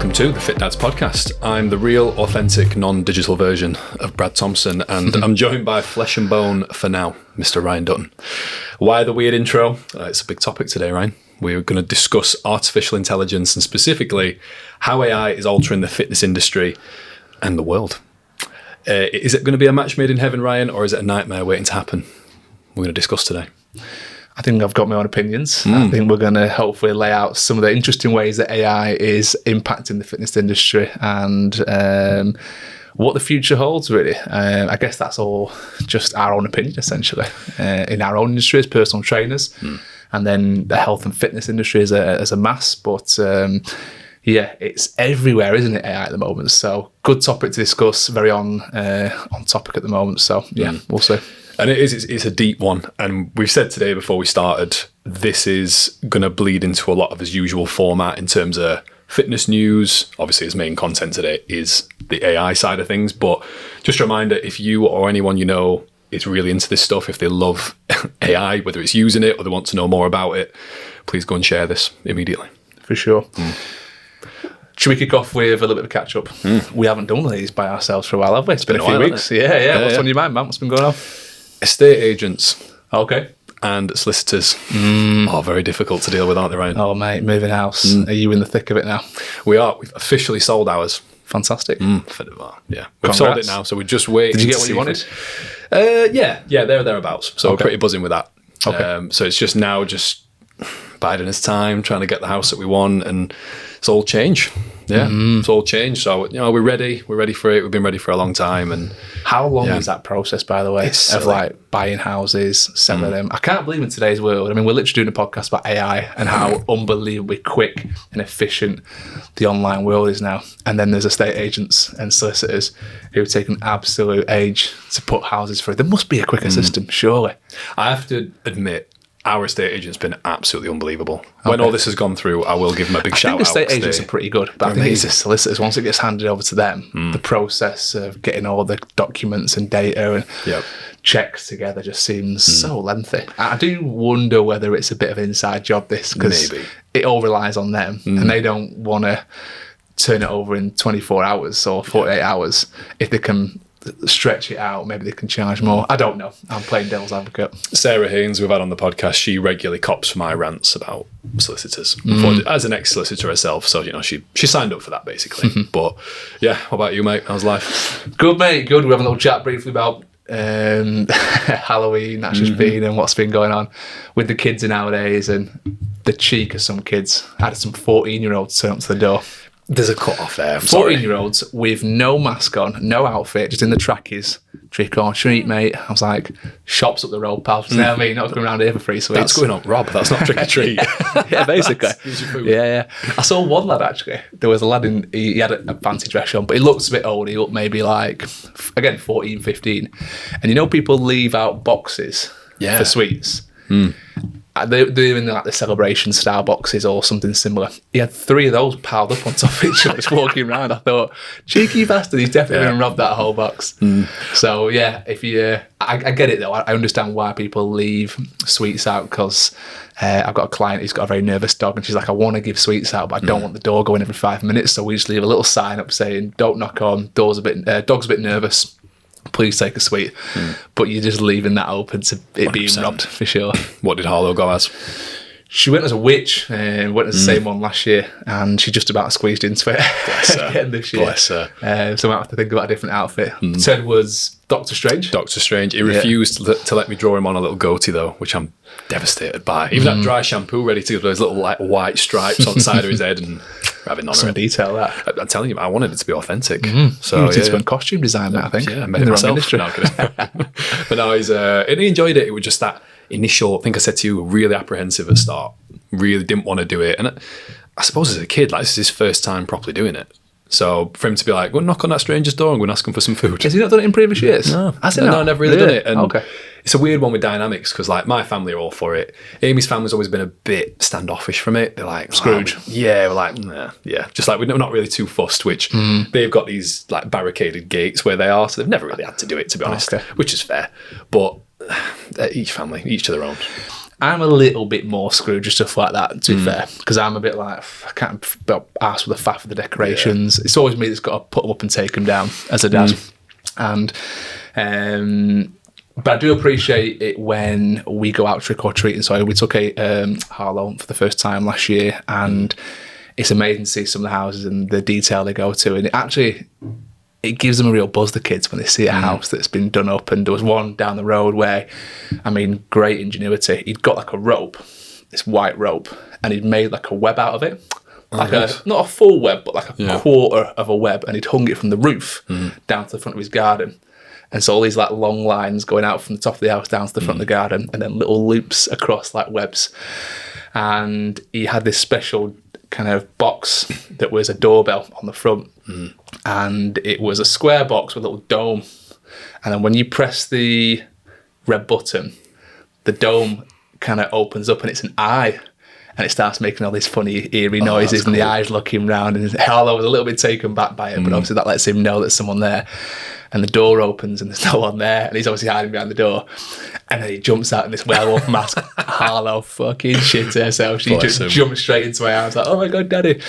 welcome to the Fit Dads podcast. I'm the real, authentic, non-digital version of Brad Thompson, and I'm joined by flesh and bone for now, Mr. Ryan Dutton. Why the weird intro? It's a big topic today, Ryan. We're going to discuss artificial intelligence and specifically how AI is altering the fitness industry and the world. Is it going to be a match made in heaven, Ryan, or is it a nightmare waiting to happen? We're going to discuss today. I think I've got my own opinions. I think we're going to hopefully lay out some of the interesting ways that AI is impacting the fitness industry and what the future holds, really. I guess that's all just our own opinion, essentially, in our own industry as personal trainers, and then the health and fitness industry as a mass. But yeah, it's everywhere, isn't it, AI at the moment? So good topic to discuss, very on topic at the moment. So yeah, we'll see. And it's a deep one. And we've said today before we started, this is going to bleed into a lot of his usual format in terms of fitness news. Obviously, his main content today is the AI side of things. But just a reminder, if you or anyone you know is really into this stuff, if they love AI, whether it's using it or they want to know more about it, please go and share this immediately. For sure. Should we kick off with a little bit of a catch up? We haven't done one of these by ourselves for a while, have we? It's been a few weeks. Yeah. What's on your mind, man? What's been going on? Estate agents. Okay. And solicitors are very difficult to deal with, aren't they, Ryan? Oh, mate, moving house. Are you in the thick of it now? We are. We've officially sold ours. Fantastic. Yeah. We've sold it now, so we're just waiting. Did you get what you wanted? Yeah, thereabouts. So we're pretty buzzing with that. Okay. So it's just now biding his time, trying to get the house that we want, and it's all change. Yeah, it's all change. So we're ready. We're ready for it. We've been ready for a long time. And how long is that process, by the way, of like buying houses, selling them? I can't believe in today's world. I mean, we're literally doing a podcast about AI and how unbelievably quick and efficient the online world is now. And then there's estate agents and solicitors who take an absolute age to put houses through. There must be a quicker system, surely. I have to admit, our estate agent's been absolutely unbelievable. When all this has gone through, I will give them a big shout out. I think estate agents are pretty good, but I think it's the solicitors. Once it gets handed over to them, the process of getting all the documents and data and checks together just seems so lengthy. I do wonder whether it's a bit of an inside job, this, because it all relies on them and they don't want to turn it over in 24 hours or 48 hours. If they can stretch it out, maybe they can charge more. I don't know. I'm playing devil's advocate. Sarah Haynes, we've had on the podcast, she regularly cops for my rants about solicitors as an ex-solicitor herself, so she signed up for that basically. But yeah, what about you, mate? How's life? Good, mate, good. We have a little chat briefly about Halloween that's just been and what's been going on with the kids nowadays, and the cheek of some kids. I had some 14-year-olds turn up to the door. There's a cut off there. 14-year-olds with no mask on, no outfit, just in the trackies. Trick or treat, mate. I was like, shops up the road, pal. You know what I mean? Not coming around here for free sweets. That's going on, Rob. That's not trick or treat. Yeah, basically. Yeah. I saw one lad, actually. There was a lad he had a fancy dress on, but he looked a bit old. He looked maybe like, again, 14, 15. And people leave out boxes for sweets. They're in like the celebration style boxes or something similar. He had 3 of those piled up on top of each other, just walking around. I thought, cheeky bastard, he's definitely going to rob that whole box. So yeah, if you, I get it though. I understand why people leave sweets out, because I've got a client who's got a very nervous dog, and she's like, I want to give sweets out, but I don't want the door going every 5 minutes. So we just leave a little sign up saying, "Don't knock on. Dog's a bit nervous. Please take a sweet." But you're just leaving that open to it 100%. Being robbed, for sure. What did Harlow go as? She went as a witch, and went as the same one last year, and she just about squeezed into it again this year. Bless her. So I might have to think about a different outfit. Ted was Doctor Strange. Doctor Strange. He refused to let me draw him on a little goatee, though, which I'm devastated by. Even that dry shampoo ready to go, those little like white stripes on the side of his head, and having none of it. Detail that. I'm telling you, I wanted it to be authentic. So he's been costume designer, I think. Yeah, I made it myself. But no, and he enjoyed it. It was just that initial, I think I said to you, really apprehensive at start. Really didn't want to do it. And I suppose as a kid, like, this is his first time properly doing it. So for him to be like, go and knock on that stranger's door and go and ask him for some food. Has he not done it in previous years? No, Has he not? No, I've never really done it. And okay. It's a weird one with dynamics, because like my family are all for it. Amy's family's always been a bit standoffish from it. They're like, Scrooge. We're like, nah, yeah. Just like, we're not really too fussed, which they've got these like barricaded gates where they are. So they've never really had to do it, to be honest, which is fair. But each family, each to their own. I'm a little bit more screwed with stuff like that, to be fair, because I'm a bit like, I can't ask for the faff of the decorations. It's always me that's got to put them up and take them down as a dad. And but I do appreciate it when we go out trick or treating. So we took a Harlow for the first time last year, and it's amazing to see some of the houses and the detail they go to, and it gives them a real buzz, the kids, when they see a house that's been done up. And there was one down the road where, I mean, great ingenuity. He'd got like a rope, this white rope, and he'd made like a web out of it. Like not a full web, but like a quarter of a web, and he'd hung it from the roof down to the front of his garden. And so all these like long lines going out from the top of the house down to the front of the garden, and then little loops across like webs. And he had this special kind of box that was a doorbell on the front, and it was a square box with a little dome, and then when you press the red button, the dome kind of opens up and it's an eye, and it starts making all these funny eerie noises, and the eyes looking round, and Harlow was a little bit taken back by it, but obviously that lets him know there's someone there. And the door opens and there's no one there, and he's obviously hiding behind the door. And then he jumps out in this werewolf mask. Harlow fucking shit herself. She just jumped straight into my arms like, oh my God, Daddy.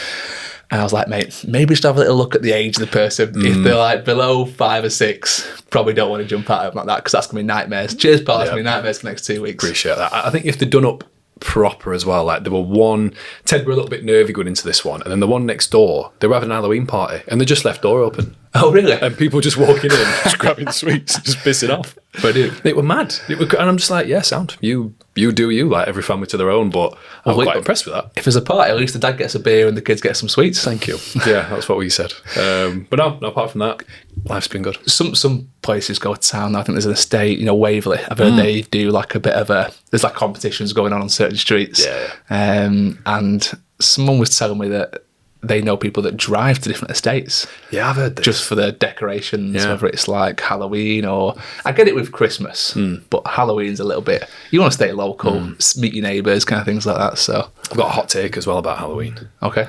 And I was like, mate, maybe just have a little look at the age of the person. If they're like below 5 or 6, probably don't want to jump out of them like that, because that's going to be nightmares. Cheers, pal. That's going to be nightmares for the next 2 weeks. Appreciate that. I think if they're done up proper as well, like there were one, Ted were a little bit nervy going into this one, and then the one next door, they were having an Halloween party, and they just left door open. Oh, really? And people just walking in, just grabbing sweets, just pissing off. But they were mad. And I'm just like, yeah, sound. You do you, like every family to their own, but I'm quite impressed with that. If there's a party, at least the dad gets a beer and the kids get some sweets. Thank you. Yeah, that's what we said. But no, apart from that, life's been good. Some places go to town. I think there's an estate, Waverley. I've heard they do like a bit of there's like competitions going on certain streets. Yeah. And someone was telling me that they know people that drive to different estates. Yeah, I've heard this. Just for the decorations, whether it's like Halloween or... I get it with Christmas, but Halloween's a little bit... You want to stay local, meet your neighbours, kind of things like that, so... I've got a hot take as well about Halloween. Okay.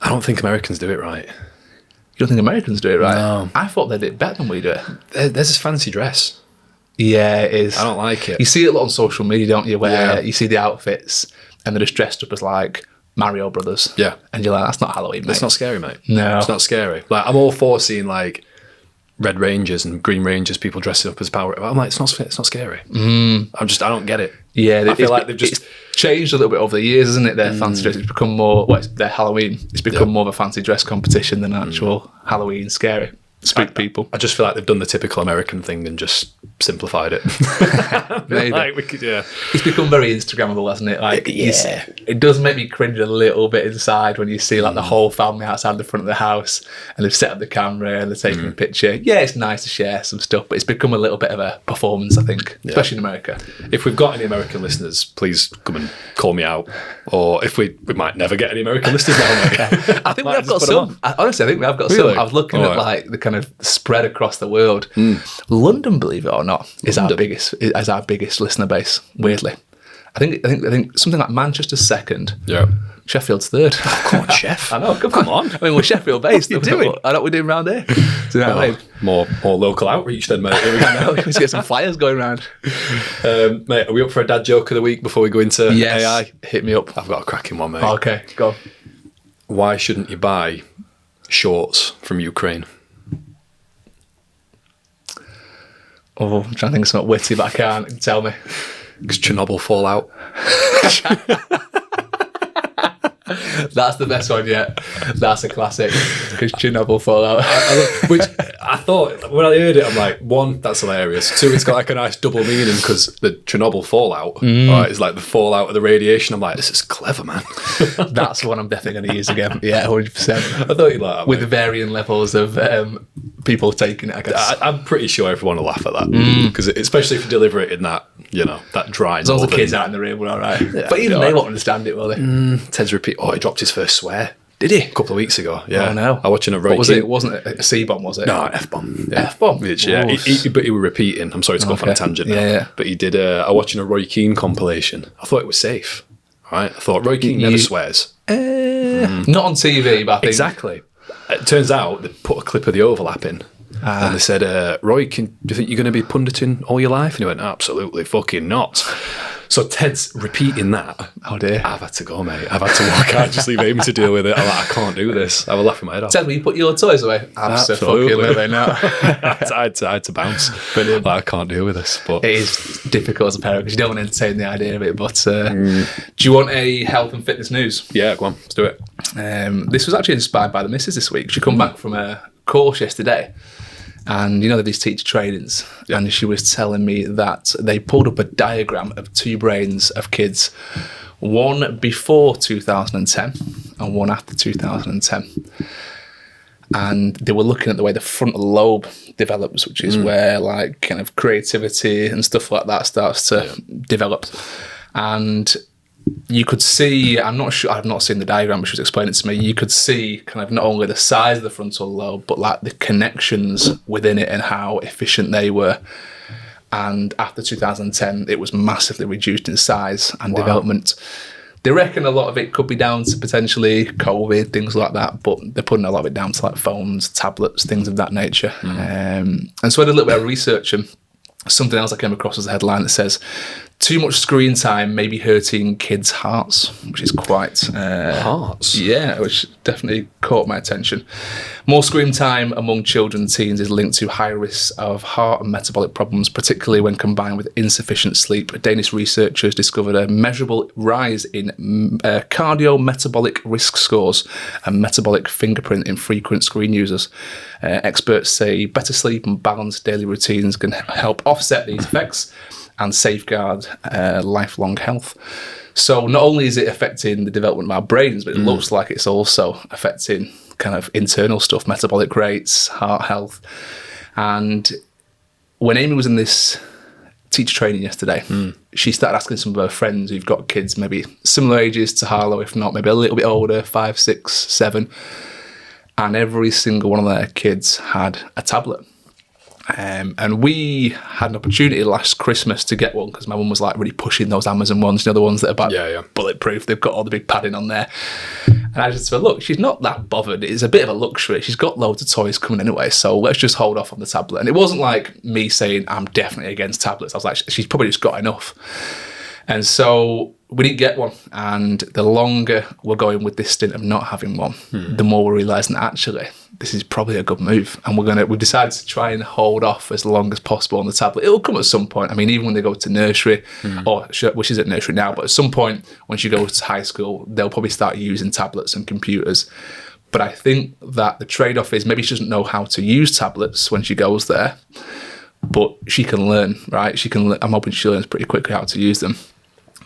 I don't think Americans do it right. You don't think Americans do it right? No. I thought they did better than we do it. There's this fancy dress. Yeah, it is. I don't like it. You see it a lot on social media, don't you, where you see the outfits and they're just dressed up as like... Mario Brothers. Yeah. And you're like, that's not Halloween, mate. It's not scary, mate. No. It's not scary. Like, I'm all for seeing, like, Red Rangers and Green Rangers, people dressing up as Power... I'm like, it's not scary. I don't get it. Yeah. I feel like they've just... It's changed a little bit over the years, isn't it? Their fancy dress. It's become more... their Halloween. It's become more of a fancy dress competition than actual Halloween scary. Spook people. I just feel like they've done the typical American thing and just simplified it. Maybe. Like, we could, It's become very Instagrammable, hasn't it? Like, it does make me cringe a little bit inside when you see like the whole family outside the front of the house and they've set up the camera and they're taking a picture. Yeah, it's nice to share some stuff, but it's become a little bit of a performance, I think, especially in America. If we've got any American listeners, please come and call me out. Or if we might never get any American listeners now. I think we have got some. Honestly, I think we have got some. I was looking at like the kind of spread across the world. London, believe it or not, is our biggest listener base. Weirdly, I think something like Manchester's second. Yeah. Sheffield's third. Oh, come on, Chef. I know. Come on. I mean, we're Sheffield based. What are you doing? I know what we're doing around here. Do you know what I mean? More local outreach then, mate. Here we go. We need to get some flyers going around. Mate, are we up for a dad joke of the week before we go into AI? Hit me up. I've got a cracking one, mate. Okay, go. Why shouldn't you buy shorts from Ukraine? Oh, I'm trying to think of something witty, but I can't. Tell me. Because Chernobyl fallout. That's the best one yet. That's a classic. Because Chernobyl fallout. Which I thought, when I heard it, I'm like, one, that's hilarious. Two, it's got like a nice double meaning because the Chernobyl fallout right, is like the fallout of the radiation. I'm like, this is clever, man. That's one I'm definitely going to use again. Yeah, 100%. I thought you'd like that. With the varying levels of people taking it, I guess. I'm pretty sure everyone will laugh at that. Because especially if you deliver it in that, that dry. As long as the kids out in the room, we're all right. Yeah, but even they won't understand it, will they? Ted's repeat. Oh, he dropped his first swear. Did he? A couple of weeks ago. Yeah. Oh, no. I was watching a Roy What was it? It wasn't a C-bomb, was it? No, an F-bomb. Yeah. F-bomb? Which, yeah. But he was repeating. I'm sorry to go off on a tangent now. Yeah. But he did, I was watching a Roy Keane compilation. I thought it was safe. Right? I thought Roy Keane never swears. Not on TV, but I think... Exactly. It turns out they put a clip of the overlap in. And they said, Roy, do you think you're going to be punditing all your life? And he went, absolutely fucking not. So Ted's repeating that. Oh dear. I've had to go, mate. I've had to walk out, just leave Amy to deal with it. I'm like, I can't do this. I will laugh in my head off. Ted, will you put your toys away? Absolutely not. I had to bounce. Brilliant. Like, I can't deal with this. But it is difficult as a parent because you don't want to entertain the idea of it. But do you want a health and fitness news? Yeah, go on, let's do it. This was actually inspired by the missus this week. She come back from a course yesterday. And you know, these teacher trainings, and she was telling me that they pulled up a diagram of two brains of kids, one before 2010 and one after 2010. And they were looking at the way the frontal lobe develops, which is where like kind of creativity and stuff like that starts to develop. And you could see, I'm not sure, I've not seen the diagram, but she was explaining it to me, you could see kind of not only the size of the frontal lobe, but like the connections within it and how efficient they were. And after 2010, it was massively reduced in size and development. They reckon a lot of it could be down to potentially COVID, things like that, but they're putting a lot of it down to like phones, tablets, things of that nature. And so I did a little bit of research, and something else I came across as a headline that says, too much screen time may be hurting kids' hearts, which is quite... hearts? Yeah, which definitely caught my attention. More screen time among children and teens is linked to high risks of heart and metabolic problems, particularly when combined with insufficient sleep. Danish researchers discovered a measurable rise in cardiometabolic risk scores and metabolic fingerprint in frequent screen users. Experts say better sleep and balanced daily routines can help offset these effects and safeguard lifelong health. So not only is it affecting the development of our brains, but it looks like it's also affecting kind of internal stuff, metabolic rates, heart health. And when Amy was in this teacher training yesterday, she started asking some of her friends who've got kids maybe similar ages to Harlow, if not maybe a little bit older, 5, 6, 7. And every single one of their kids had a tablet. And we had an opportunity last Christmas to get one because my mum was like really pushing those Amazon ones, you know, the ones that are bulletproof. They've got all the big padding on there. And I just said, look, she's not that bothered. It's a bit of a luxury. She's got loads of toys coming anyway, so let's just hold off on the tablet. And it wasn't like me saying I'm definitely against tablets. I was like, she's probably just got enough. And so we didn't get one. And the longer we're going with this stint of not having one, the more we're realising that actually this is probably a good move. And we've decided to try and hold off as long as possible on the tablet. It'll come at some point. I mean, even when they go to nursery, which is at nursery now, but at some point when she goes to high school, they'll probably start using tablets and computers. But I think that the trade-off is maybe she doesn't know how to use tablets when she goes there, but she can learn, right? I'm hoping she learns pretty quickly how to use them.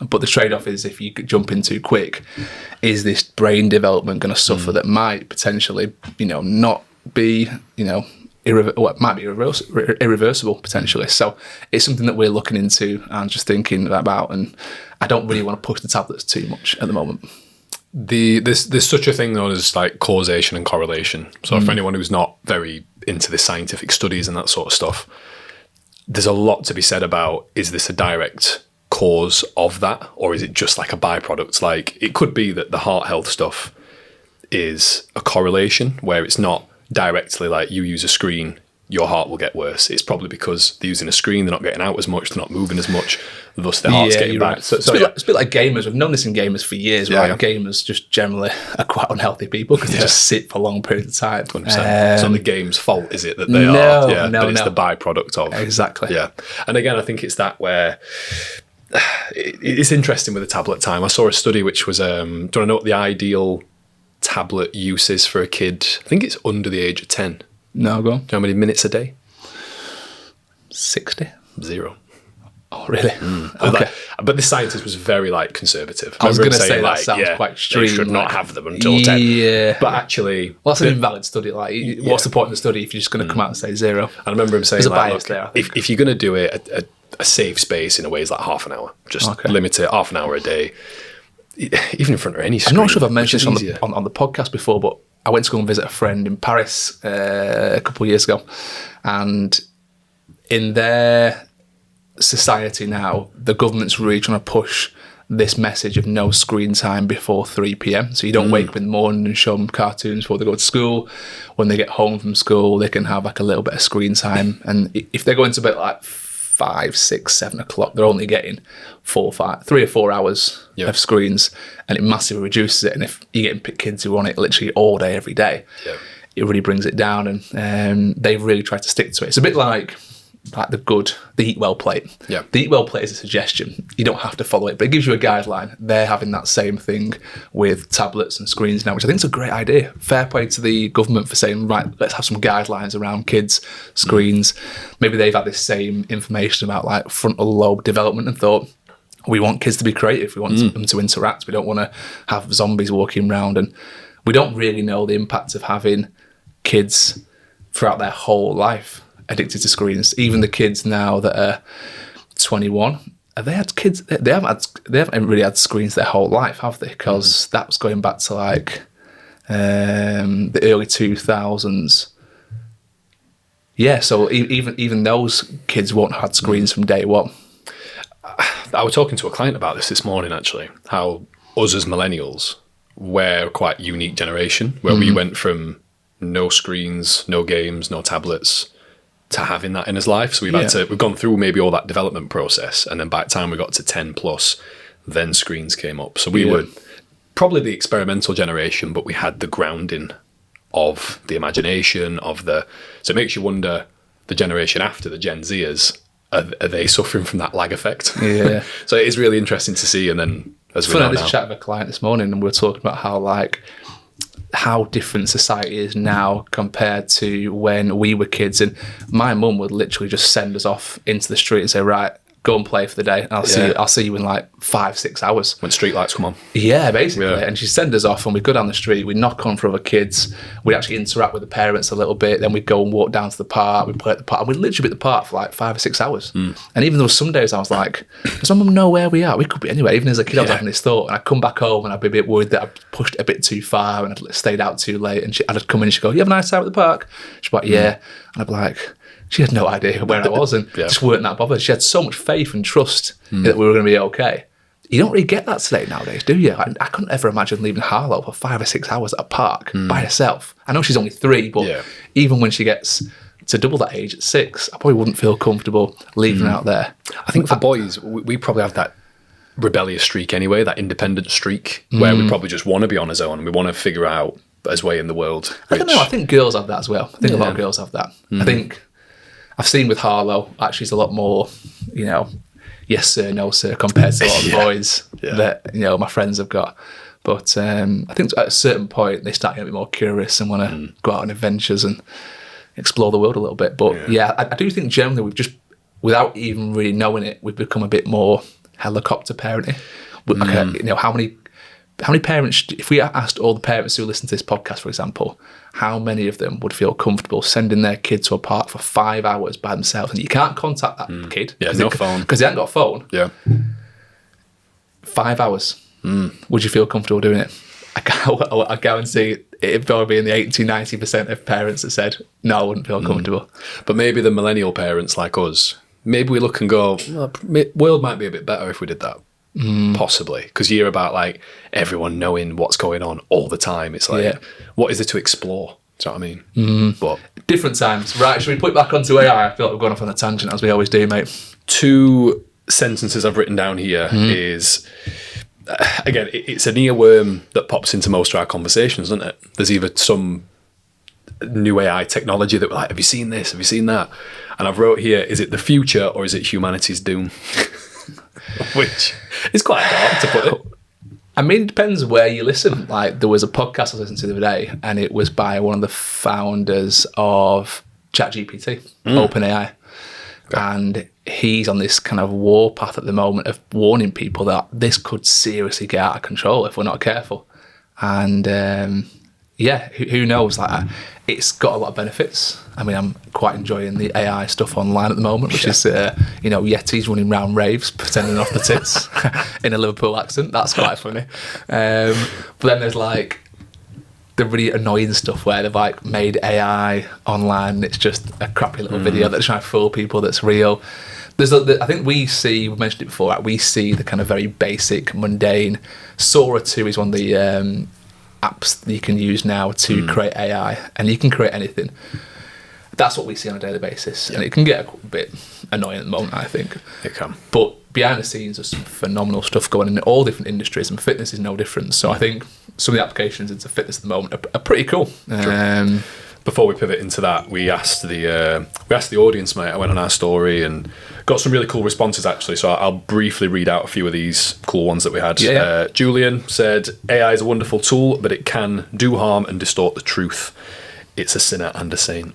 But the trade-off is if you jump in too quick, is this brain development going to suffer that might potentially, not be, it might be irreversible potentially. So it's something that we're looking into and just thinking about. And I don't really want to push the tablets too much at the moment. There's such a thing known as like causation and correlation. So for anyone who's not very into the scientific studies and that sort of stuff, there's a lot to be said about, is this a direct cause of that, or is it just like a byproduct? Like, it could be that the heart health stuff is a correlation where it's not directly like you use a screen, your heart will get worse. It's probably because they're using a screen, they're not getting out as much, they're not moving as much, thus their heart's getting bad. Right. So it's a bit like gamers. We've known this in gamers for years, right? Yeah. Gamers just generally are quite unhealthy people because they just sit for long periods of time. 100%. It's not the game's fault, is it, that they are? Yeah, but it's the byproduct of. Exactly. Yeah. And again, I think it's that where it's interesting with the tablet time. I saw a study which was, do you want to know what the ideal tablet use is for a kid? I think it's under the age of 10. No, go on. Do you know how many minutes a day? 60. 0. Oh, really? Okay. But this scientist was very conservative. I was going to say that sounds quite extreme. You should not have them until 10. Yeah. But actually... Well, that's an invalid study. What's the point of the study if you're just going to come out and say 0? I remember him saying, there's a bias there, I think. If you're going to do it, a safe space in a way is like half an hour. Just limit it, half an hour a day. Even in front of any screen. I'm not sure if I've mentioned this on the podcast before, but I went to go and visit a friend in Paris a couple of years ago. And in their society now, the government's really trying to push this message of no screen time before 3 p.m. So you don't wake up in the morning and show them cartoons before they go to school. When they get home from school, they can have a little bit of screen time. And if they're going to bed 5, 6, 7 o'clock, they're only getting 3 or 4 hours of screens, and it massively reduces it. And if you're getting kids who are on it literally all day, every day, it really brings it down. And they've really tried to stick to it. It's a bit like the Eat Well plate. Yeah. The Eat Well plate is a suggestion. You don't have to follow it, but it gives you a guideline. They're having that same thing with tablets and screens now, which I think is a great idea. Fair play to the government for saying, right, let's have some guidelines around kids' screens. Maybe they've had this same information about like frontal lobe development and thought, we want kids to be creative. We want them to interact. We don't want to have zombies walking around. And we don't really know the impact of having kids throughout their whole life addicted to screens. Even the kids now that are 21, have they had kids? They haven't really had screens their whole life, have they? Because that was going back to like the early 2000s. Yeah, so even those kids won't have had screens from day one. I was talking to a client about this morning, actually, how us as millennials, we're quite a unique generation, where we went from no screens, no games, no tablets, to having that in his life. So we've gone through maybe all that development process, and then by the time we got to 10 plus, then screens came up. So we were probably the experimental generation, but we had the grounding of the imagination so it makes you wonder, the generation after, the Gen Zers, are they suffering from that lag effect? Yeah. So it is really interesting to see. And then as we know I now, just chat with a client this morning, and we were talking about how different society is now compared to when we were kids. And my mum would literally just send us off into the street and say, right, go and play for the day, and I'll see you in like 5-6 hours. when street lights come on. Yeah, basically. Yeah. And she'd send us off, and we'd go down the street, we'd knock on for other kids, we'd actually interact with the parents a little bit, then we'd go and walk down to the park, we'd play at the park, and we'd literally be at the park for like 5 or 6 hours. And even though some days I was like, does my mum know where we are? We could be anywhere. Even as a kid, I was having this thought, and I'd come back home and I'd be a bit worried that I'd pushed it a bit too far and I'd stayed out too late, and I'd come in and she'd go, you have a nice time at the park? She'd be like, yeah. And I'd be like, she had no idea where I was, and just weren't that bothered. She had so much faith and trust that we were going to be okay. You don't really get that today nowadays, do you? I couldn't ever imagine leaving Harlow for 5 or 6 hours at a park by herself. I know she's only 3, but even when she gets to double that age at 6, I probably wouldn't feel comfortable leaving her out there. I think for boys, we probably have that rebellious streak anyway, that independent streak, where we probably just want to be on his own and we want to figure out his way in the world. I don't know. I think girls have that as well. I think a lot of girls have that. I think I've seen with Harlow, actually, it's a lot more, yes sir, no sir, compared to a lot of boys that, my friends have got. But I think at a certain point, they start getting a bit more curious and want to go out on adventures and explore the world a little bit. But I do think generally we've just, without even really knowing it, we've become a bit more helicopter parenting. How many parents, if we asked all the parents who listen to this podcast, for example, how many of them would feel comfortable sending their kid to a park for 5 hours by themselves? And you can't contact that kid. Yeah, no phone. Because they haven't got a phone. Yeah. 5 hours. Would you feel comfortable doing it? I guarantee it'd probably be in the 80-90% of parents that said, no, I wouldn't feel comfortable. But maybe the millennial parents like us, maybe we look and go, well, world might be a bit better if we did that. Possibly, because you hear about like everyone knowing what's going on all the time. It's like, what is there to explore? Do you know what I mean? But different times. Right, should we put it back onto AI? I feel like we've gone off on a tangent, as we always do, mate. 2 sentences I've written down here is, again, it's an earworm that pops into most of our conversations, isn't it? There's either some new AI technology that we're like, have you seen this? Have you seen that? And I've wrote here, is it the future or is it humanity's doom? Which is quite dark to put it. I mean, it depends where you listen. Like, there was a podcast I listened to the other day, and it was by one of the founders of ChatGPT, OpenAI. Okay. And he's on this kind of warpath at the moment of warning people that this could seriously get out of control if we're not careful. And who knows? Like, it's got a lot of benefits. I mean, I'm quite enjoying the AI stuff online at the moment, which is, Yetis running around raves, pretending off the tits in a Liverpool accent. That's quite funny. But then there's like the really annoying stuff where they've like made AI online. And it's just a crappy little video that's trying to fool people that's real. I think we mentioned it before, like, we see the kind of very basic, mundane. Sora 2 is one of the apps that you can use now to create AI, and you can create anything. That's what we see on a daily basis, and it can get a bit annoying at the moment, I think. It can. But behind the scenes, there's some phenomenal stuff going on in all different industries, and fitness is no different. So I think some of the applications into fitness at the moment are pretty cool. Before we pivot into that, we asked the audience, mate. I went on our story and got some really cool responses, actually. So I'll briefly read out a few of these cool ones that we had. Yeah. Julian said, AI is a wonderful tool, but it can do harm and distort the truth. It's a sinner and a saint.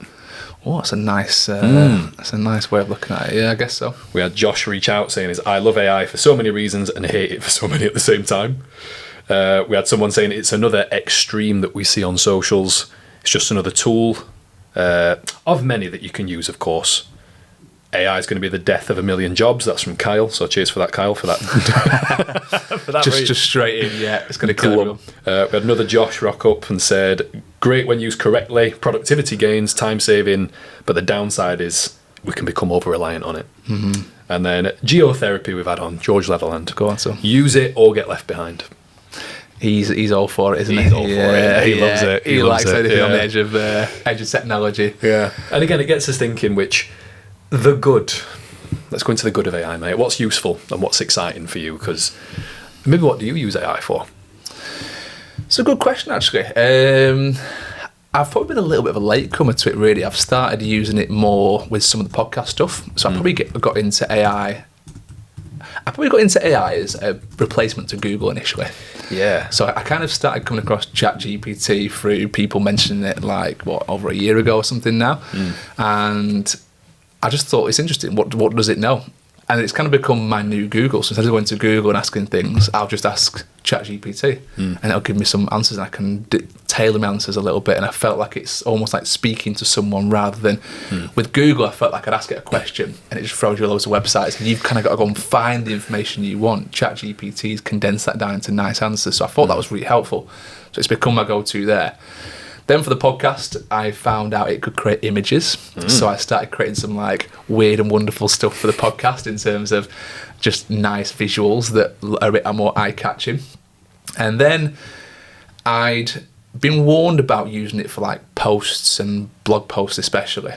Oh, that's a nice way of looking at it. Yeah, I guess so. We had Josh reach out saying, I love AI for so many reasons and hate it for so many at the same time. We had someone saying it's another extreme that we see on socials. It's just another tool of many that you can use, of course. AI is going to be the death of a million jobs. That's from Kyle. So cheers for that, Kyle, for that. For that just straight in, yeah. It's going to kill everyone. We had another Josh rock up and said, great when used correctly, productivity gains, time saving, but the downside is we can become over-reliant on it. Mm-hmm. And then geotherapy we've had on, George Leveland. Go on, so. Use it or get left behind. He's all for it, isn't he? He's all for it. He loves it. He likes anything on the edge of technology. Yeah. And again, it gets us thinking, the good. Let's go into the good of AI, mate. What's useful and what's exciting for you? Because maybe what do you use AI for? It's a good question, actually. I've probably been a little bit of a latecomer to it, really. I've started using it more with some of the podcast stuff. So I probably got into AI. I probably got into AI as a replacement to Google initially. Yeah. So I kind of started coming across ChatGPT through people mentioning it over a year ago or something now. And I just thought it's interesting. What does it know? And it's kind of become my new Google. So instead of going to Google and asking things, I'll just ask ChatGPT and it'll give me some answers, and I can tailor my answers a little bit. And I felt like it's almost like speaking to someone rather than with Google. I felt like I'd ask it a question and it just throws you loads of websites and you've kind of got to go and find the information you want. ChatGPT's condensed that down into nice answers. So I thought that was really helpful. So it's become my go-to there. Then for the podcast, I found out it could create images. So I started creating some weird and wonderful stuff for the podcast in terms of just nice visuals that are a bit more eye-catching. And then I'd been warned about using it for posts and blog posts especially.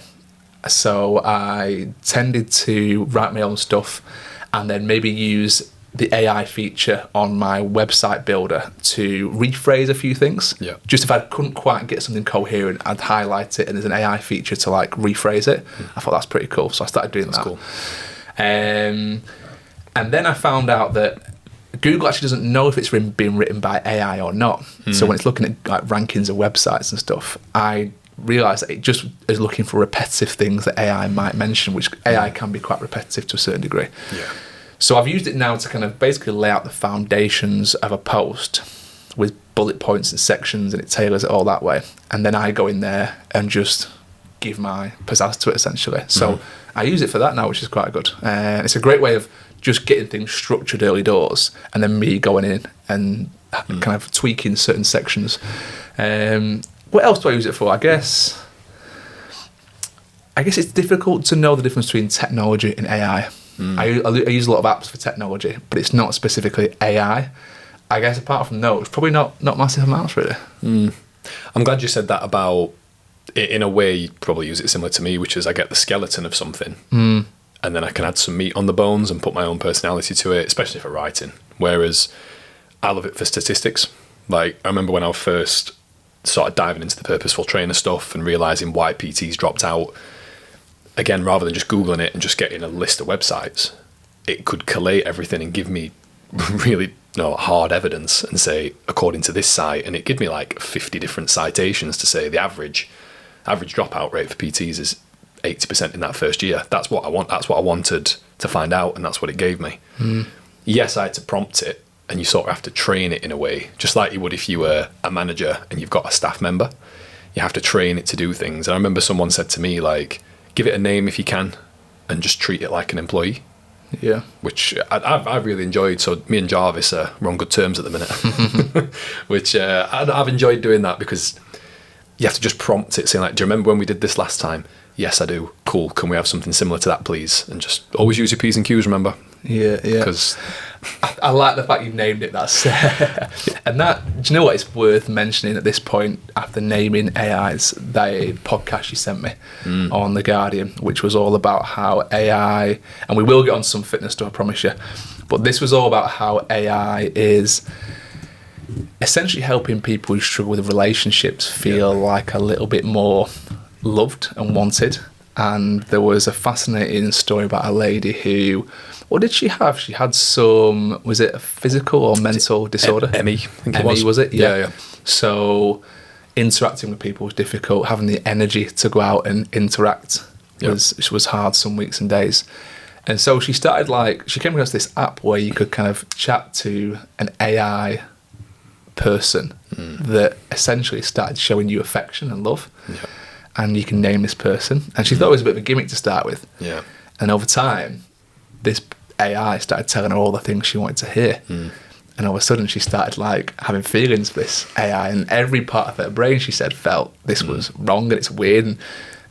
So I tended to write my own stuff and then maybe use the AI feature on my website builder to rephrase a few things. Yeah. Just if I couldn't quite get something coherent, I'd highlight it and there's an AI feature to rephrase it. I thought that's pretty cool. So I started doing that. Cool. And then I found out that Google actually doesn't know if it's being written by AI or not. So when it's looking at rankings of websites and stuff, I realised that it just is looking for repetitive things that AI might mention, which AI can be quite repetitive to a certain degree. Yeah. So I've used it now to kind of basically lay out the foundations of a post with bullet points and sections, and it tailors it all that way. And then I go in there and just give my pizzazz to it, essentially. So I use it for that now, which is quite good. It's a great way of just getting things structured early doors, and then me going in and kind of tweaking certain sections. What else do I use it for? I guess it's difficult to know the difference between technology and AI. I use a lot of apps for technology, but it's not specifically AI. I guess apart from those, probably not massive amounts, really. I'm glad you said that about, in a way, you probably use it similar to me, which is I get the skeleton of something, and then I can add some meat on the bones and put my own personality to it, especially for writing. Whereas I love it for statistics. I remember when I first started diving into the purposeful trainer stuff and realising why PTs dropped out. Again, rather than just Googling it and just getting a list of websites, it could collate everything and give me really hard evidence and say, according to this site, and it give me 50 different citations to say the average dropout rate for PTs is 80% in that first year. That's what I want. That's what I wanted to find out, and that's what it gave me. Yes, I had to prompt it, and you sort of have to train it in a way, just like you would if you were a manager and you've got a staff member. You have to train it to do things. And I remember someone said to me, give it a name if you can, and just treat it like an employee. Yeah. Which I've really enjoyed. So me and Jarvis are on good terms at the minute. Which I've enjoyed doing that, because you have to just prompt it, saying do you remember when we did this last time? Yes, I do. Cool. Can we have something similar to that, please? And just always use your P's and Q's, remember? Yeah. Because I like the fact you named it. That's and that. Do you know what? It's worth mentioning at this point after naming AIs. The podcast you sent me on The Guardian, which was all about how AI, and we will get on some fitness stuff, I promise you. But this was all about how AI is essentially helping people who struggle with relationships feel like a little bit more loved and wanted. And there was a fascinating story about a lady who, what did she have? She had some, was it a physical or mental disorder? ME, I think it was it? Yeah. So interacting with people was difficult. Having the energy to go out and interact was hard some weeks and days. And so she started she came across this app where you could kind of chat to an AI person that essentially started showing you affection and love. Yeah. And you can name this person. And she thought it was a bit of a gimmick to start with. Yeah. And over time, this AI started telling her all the things she wanted to hear. And all of a sudden, she started having feelings for this AI. And every part of her brain, she said, felt this was wrong and it's weird. And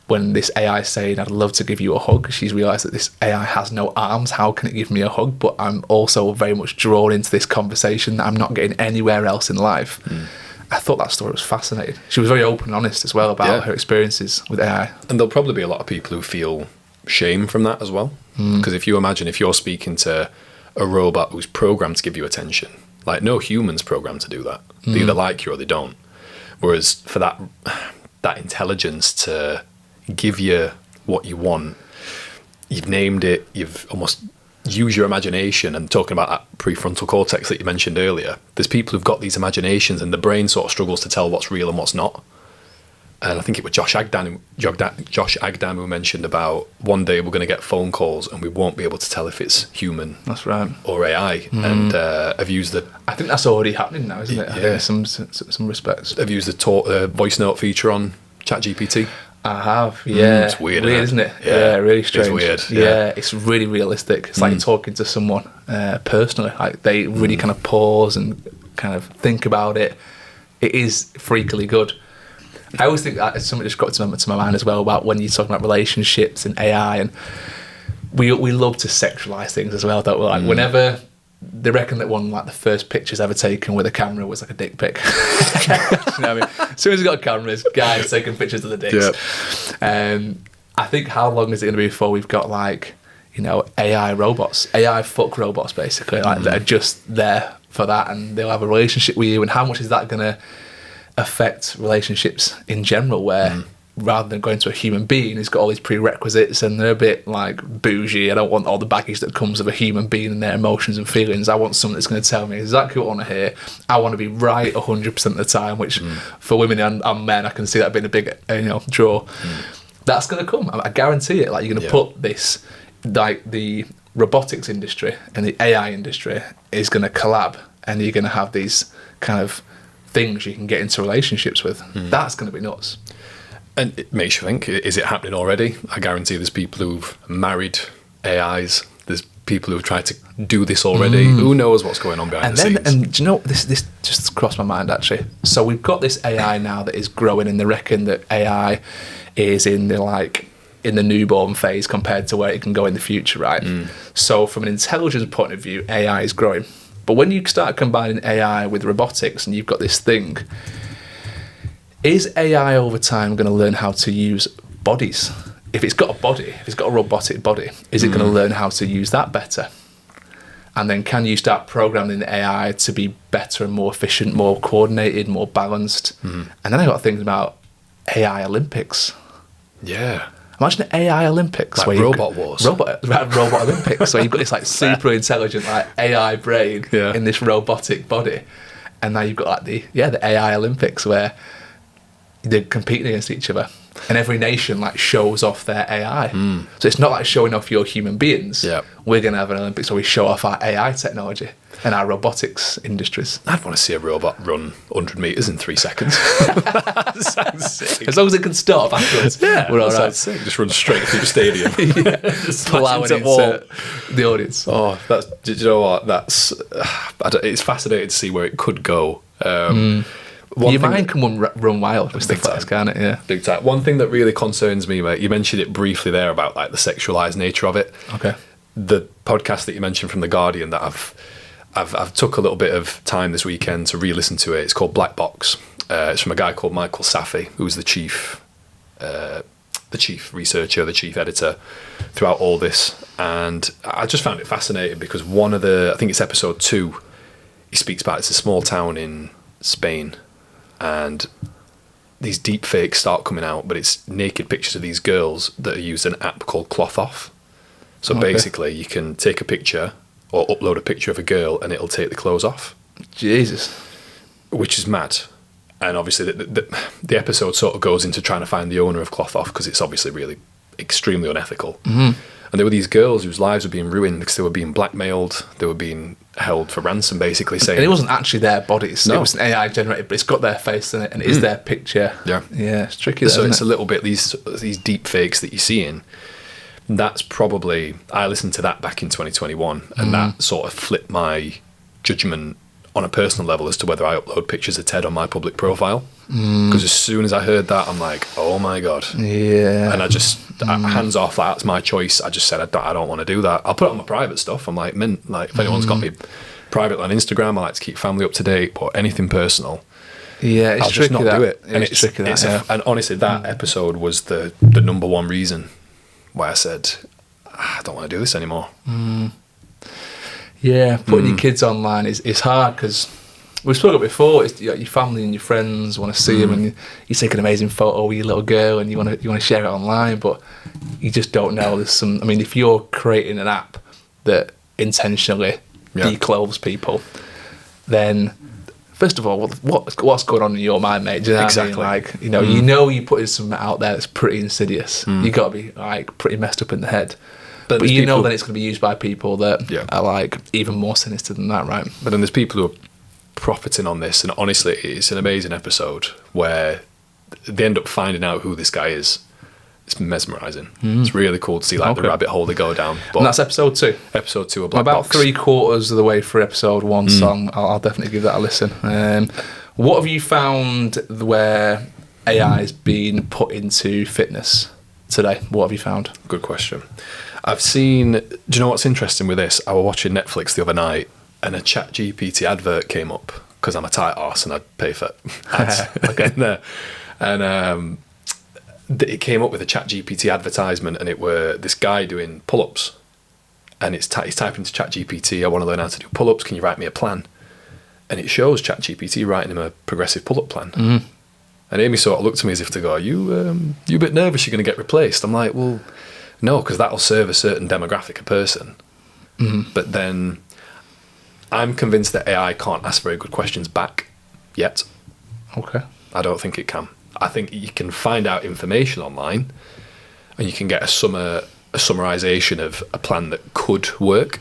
when this AI is saying, I'd love to give you a hug, she's realised that this AI has no arms. How can it give me a hug? But I'm also very much drawn into this conversation that I'm not getting anywhere else in life. I thought that story was fascinating. She was very open and honest as well about her experiences with AI. And there'll probably be a lot of people who feel shame from that as well. Because if you imagine if you're speaking to a robot who's programmed to give you attention, no human's programmed to do that. They either like you or they don't. Whereas for that intelligence to give you what you want, you've named it, you've almost use your imagination, and talking about that prefrontal cortex that you mentioned earlier, there's people who've got these imaginations and the brain sort of struggles to tell what's real and what's not. And I think it was Josh Agdan who mentioned about one day we're going to get phone calls and we won't be able to tell if it's human. That's right. Or AI. And I've used I think that's already happening now, isn't it? Yeah. Some respects. I've used the voice note feature on ChatGPT. I have, yeah. It's weird, isn't it? Yeah, really strange. It's weird. Yeah, it's really realistic. It's like talking to someone personally. They really kind of pause and kind of think about it. It is freakily good. I always think that something just got to my mind as well about when you're talking about relationships and AI, and we love to sexualize things as well, don't we? Whenever they reckon that the first pictures ever taken with a camera was a dick pic. You know what I mean? As soon as you got cameras, guys taking pictures of the dicks. Yep. I think how long is it going to be before we've got AI robots, AI fuck robots basically, that are just there for that, and they'll have a relationship with you, and how much is that going to affect relationships in general, where rather than going to a human being who's got all these prerequisites and they're a bit bougie, I don't want all the baggage that comes with a human being and their emotions and feelings. I want someone that's going to tell me exactly what I want to hear. I want to be right 100% of the time, which for women and men, I can see that being a big draw. That's going to come. I guarantee it. You're going to put this, the robotics industry and the AI industry is going to collab, and you're going to have these kind of things you can get into relationships with. That's going to be nuts. And it makes you think, is it happening already? I guarantee there's people who've married AIs. There's people who've tried to do this already. Who knows what's going on behind the scenes? And do you know, this just crossed my mind actually. So we've got this AI now that is growing, and they reckon that AI is in the newborn phase compared to where it can go in the future, right? So from an intelligence point of view, AI is growing. But when you start combining AI with robotics and you've got this thing, is AI over time going to learn how to use bodies? If it's got a body, if it's got a robotic body, is it going to learn how to use that better? And then can you start programming the AI to be better and more efficient, more coordinated, more balanced? And then I got thinking about AI Olympics. Yeah. Imagine an AI Olympics. Robot Wars. Robot Olympics. So you've got this super intelligent AI brain in this robotic body. And now you've got the AI Olympics where they're competing against each other. And every nation shows off their AI. So it's not showing off your human beings. Yep. We're going to have an Olympics where we show off our AI technology and our robotics industries. I'd want to see a robot run 100 metres in 3 seconds. That sounds sick. As long as it can stop afterwards. We're all right. Sick. Just run straight through the stadium. Just plowing into the audience. Oh, do you know what? It's fascinating to see where it could go. Your mind can run wild with stuff like this, can't it? Yeah. Big time. One thing that really concerns me, mate, you mentioned it briefly there about the sexualised nature of it. Okay. the podcast that you mentioned from The Guardian that I've took a little bit of time this weekend to re-listen to it. It's called Black Box. It's from a guy called Michael Safi, who's the chief researcher, the chief editor throughout all this. And I just found it fascinating because I think it's episode 2, he speaks about it's a small town in Spain, and these deepfakes start coming out, but it's naked pictures of these girls that are used an app called Cloth Off. So basically, you can take a picture or upload a picture of a girl, and it'll take the clothes off. Jesus, which is mad. And obviously, the episode sort of goes into trying to find the owner of Cloth Off because it's obviously really extremely unethical. Mm-hmm. And there were these girls whose lives were being ruined because they were being blackmailed. They were being held for ransom, basically. Saying, and it wasn't actually their bodies. No. It was an AI generated, but it's got their face in it, and it is their picture. Yeah, it's tricky. So it's a little bit these deep fakes that you're seeing. That's probably, I listened to that back in 2021, and that sort of flipped my judgment on a personal level as to whether I upload pictures of Ted on my public profile. Because as soon as I heard that, I'm like, oh my God. Yeah. And I just, hands off, like, that's my choice. I just said, I don't want to do that. I'll put it on my private stuff. I'm like, if anyone's got me privately on Instagram, I like to keep family up to date, but anything personal, yeah, it's I'll tricky just not do it. And it's tricky and honestly, that episode was the number one reason why I said, I don't want to do this anymore. Yeah, putting your kids online is hard because we've spoken before. It's, your family and your friends want to see them, and you take an amazing photo with your little girl, and you want to share it online, but you just don't know. There's some. I mean, if you're creating an app that intentionally declothes people, then first of all, what's going on in your mind, mate? Do you know exactly. what I mean? Like, you're putting something out there that's pretty insidious. You got to be like pretty messed up in the head. But you know that it's going to be used by people that are like even more sinister than that, right? But then there's people who are profiting on this, and honestly, it's an amazing episode where they end up finding out who this guy is. It's mesmerising. It's really cool to see the rabbit hole they go down. But and that's episode 2. Episode 2 of Black About Box. 3/4 of the way through episode 1, so I'll definitely give that a listen. What have you found where AI has been put into fitness today? What have you found? Good question. I've seen, do you know what's interesting with this? I was watching Netflix the other night and a ChatGPT advert came up because I'm a tight arse and I pay for ads. And it came up with a ChatGPT advertisement, and it were this guy doing pull-ups, and he's typing to ChatGPT, I want to learn how to do pull-ups, can you write me a plan? And it shows ChatGPT writing him a progressive pull-up plan. And Amy sort of looked at me as if to go, you a bit nervous you're going to get replaced? I'm like, well, no, because that'll serve a certain demographic of person. But then I'm convinced that AI can't ask very good questions back yet. Okay. I don't think it can. I think you can find out information online and you can get a summarization of a plan that could work,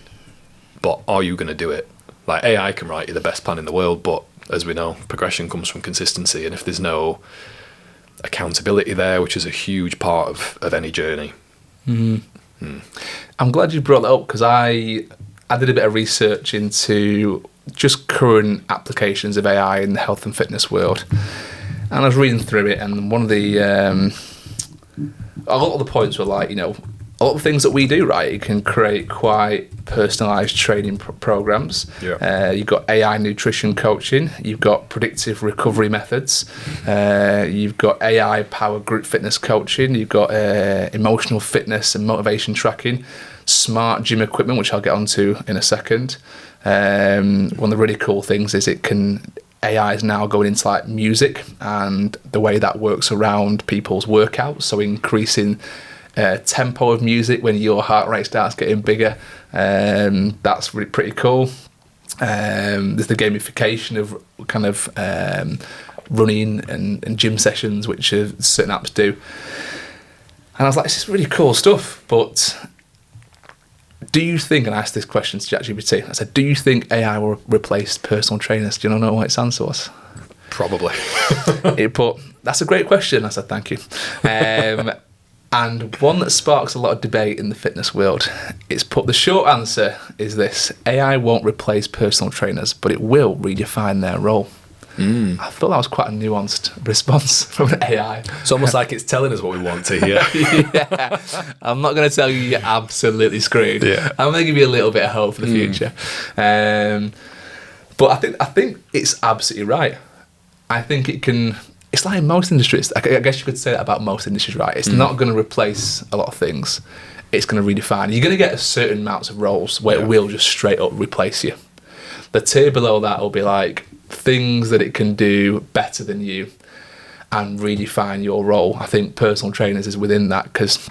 but are you going to do it? Like, AI can write you the best plan in the world, but as we know, progression comes from consistency, and if there's no accountability there, which is a huge part of any journey. I'm glad you brought that up because I did a bit of research into just current applications of AI in the health and fitness world, and I was reading through it, and one of the a lot of the points were like, a lot of things that we do, right, it can create quite personalised training programs. You've got AI nutrition coaching, you've got predictive recovery methods, you've got AI powered group fitness coaching, you've got emotional fitness and motivation tracking, smart gym equipment, which I'll get onto in a second. One of the really cool things is AI is now going into like music and the way that works around people's workouts, so increasing tempo of music when your heart rate starts getting bigger. That's really pretty cool. There's the gamification of kind of running and gym sessions, which certain apps do. And I was like, this is really cool stuff, but do you think, and I asked this question to ChatGPT, I said, do you think AI will replace personal trainers? Do you know what its answer was? Probably. It put, that's a great question. I said, thank you. And one that sparks a lot of debate in the fitness world. It's put, the short answer is this: AI won't replace personal trainers, but it will redefine their role. I thought that was quite a nuanced response from an AI. It's almost like it's telling us what we want to hear. Yeah. I'm not going to tell you you're absolutely screwed. Yeah. I'm going to give you a little bit of hope for the future. But I think it's absolutely right. I think it can. It's like in most industries. I guess you could say that about most industries, right? It's not going to replace a lot of things. It's going to redefine. You're going to get a certain amounts of roles where it will just straight up replace you. The tier below that will be like things that it can do better than you and redefine your role. I think personal trainers is within that because,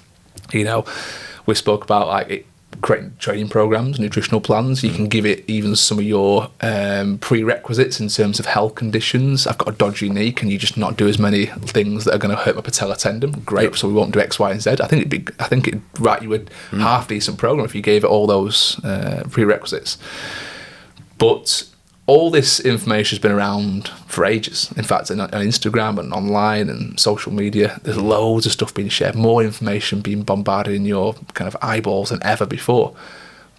you know, we spoke about like creating training programs, nutritional plans. You can give it even some of your prerequisites in terms of health conditions. I've got a dodgy knee. Can you just not do as many things that are going to hurt my patella tendon? Great. So we won't do X, Y, and Z. I think it'd write you a half decent program if you gave it all those prerequisites. But all this information has been around for ages. In fact, on Instagram and online and social media, there's loads of stuff being shared, more information being bombarded in your kind of eyeballs than ever before.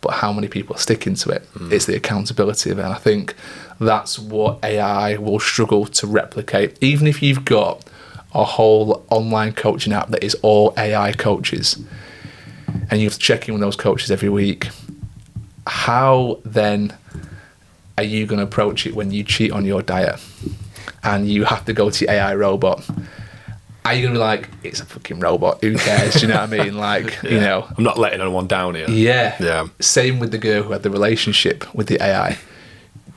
But how many people are sticking to it? It's the accountability of it. And I think that's what AI will struggle to replicate. Even if you've got a whole online coaching app that is all AI coaches, and you have to check in with those coaches every week, how then are you going to approach it when you cheat on your diet and you have to go to your AI robot? Are you going to be like, it's a fucking robot, who cares? Do you know what I mean? Like, you know. I'm not letting anyone down here. Yeah. Same with the girl who had the relationship with the AI.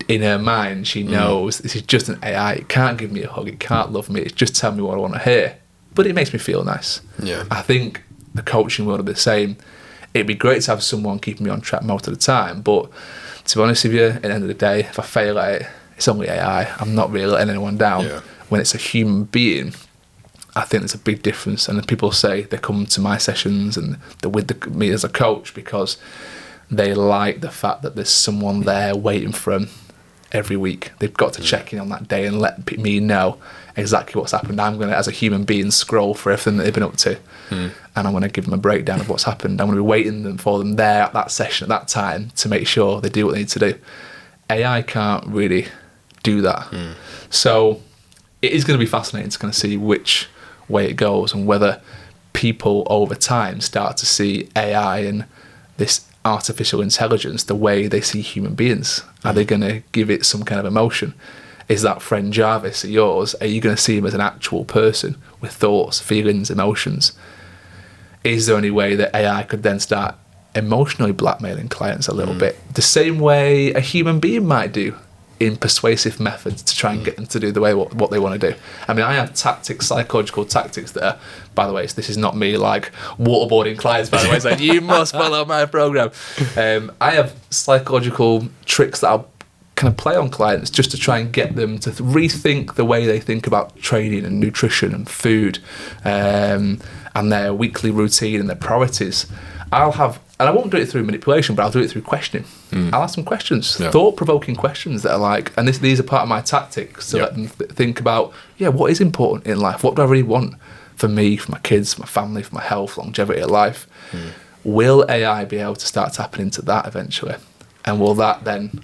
In her mind, she knows this is just an AI. It can't give me a hug. It can't love me. It's just tell me what I want to hear. But it makes me feel nice. Yeah. I think the coaching world are the same. It'd be great to have someone keeping me on track most of the time, but to be honest with you, at the end of the day, if I fail at it, it's only AI. I'm not really letting anyone down. Yeah. When it's a human being, I think there's a big difference. And people say they come to my sessions and they're with me as a coach because they like the fact that there's someone there waiting for them every week. They've got to check in on that day and let me know exactly what's happened. I'm going to, as a human being, scroll for everything that they've been up to. And I'm going to give them a breakdown of what's happened. I'm going to be waiting for them there at that session at that time to make sure they do what they need to do. AI can't really do that. So it is going to be fascinating to kind of see which way it goes and whether people over time start to see AI and this artificial intelligence the way they see human beings. Are they going to give it some kind of emotion? Is that friend Jarvis of yours, are you going to see him as an actual person with thoughts, feelings, emotions? Is there any way that AI could then start emotionally blackmailing clients a little bit? The same way a human being might do in persuasive methods to try and get them to do the way what they want to do. I mean, I have tactics, psychological tactics that are, by the way, this is not me like waterboarding clients, by the way, saying you must follow my program. I have psychological tricks that I'll kind of play on clients just to try and get them to rethink the way they think about training and nutrition and food and their weekly routine and their priorities. And I won't do it through manipulation, but I'll do it through questioning. I'll ask them questions, thought-provoking questions that are like, and these are part of my tactics to let them think about, what is important in life? What do I really want for me, for my kids, for my family, for my health, longevity of life? Will AI be able to start tapping into that eventually? And will that then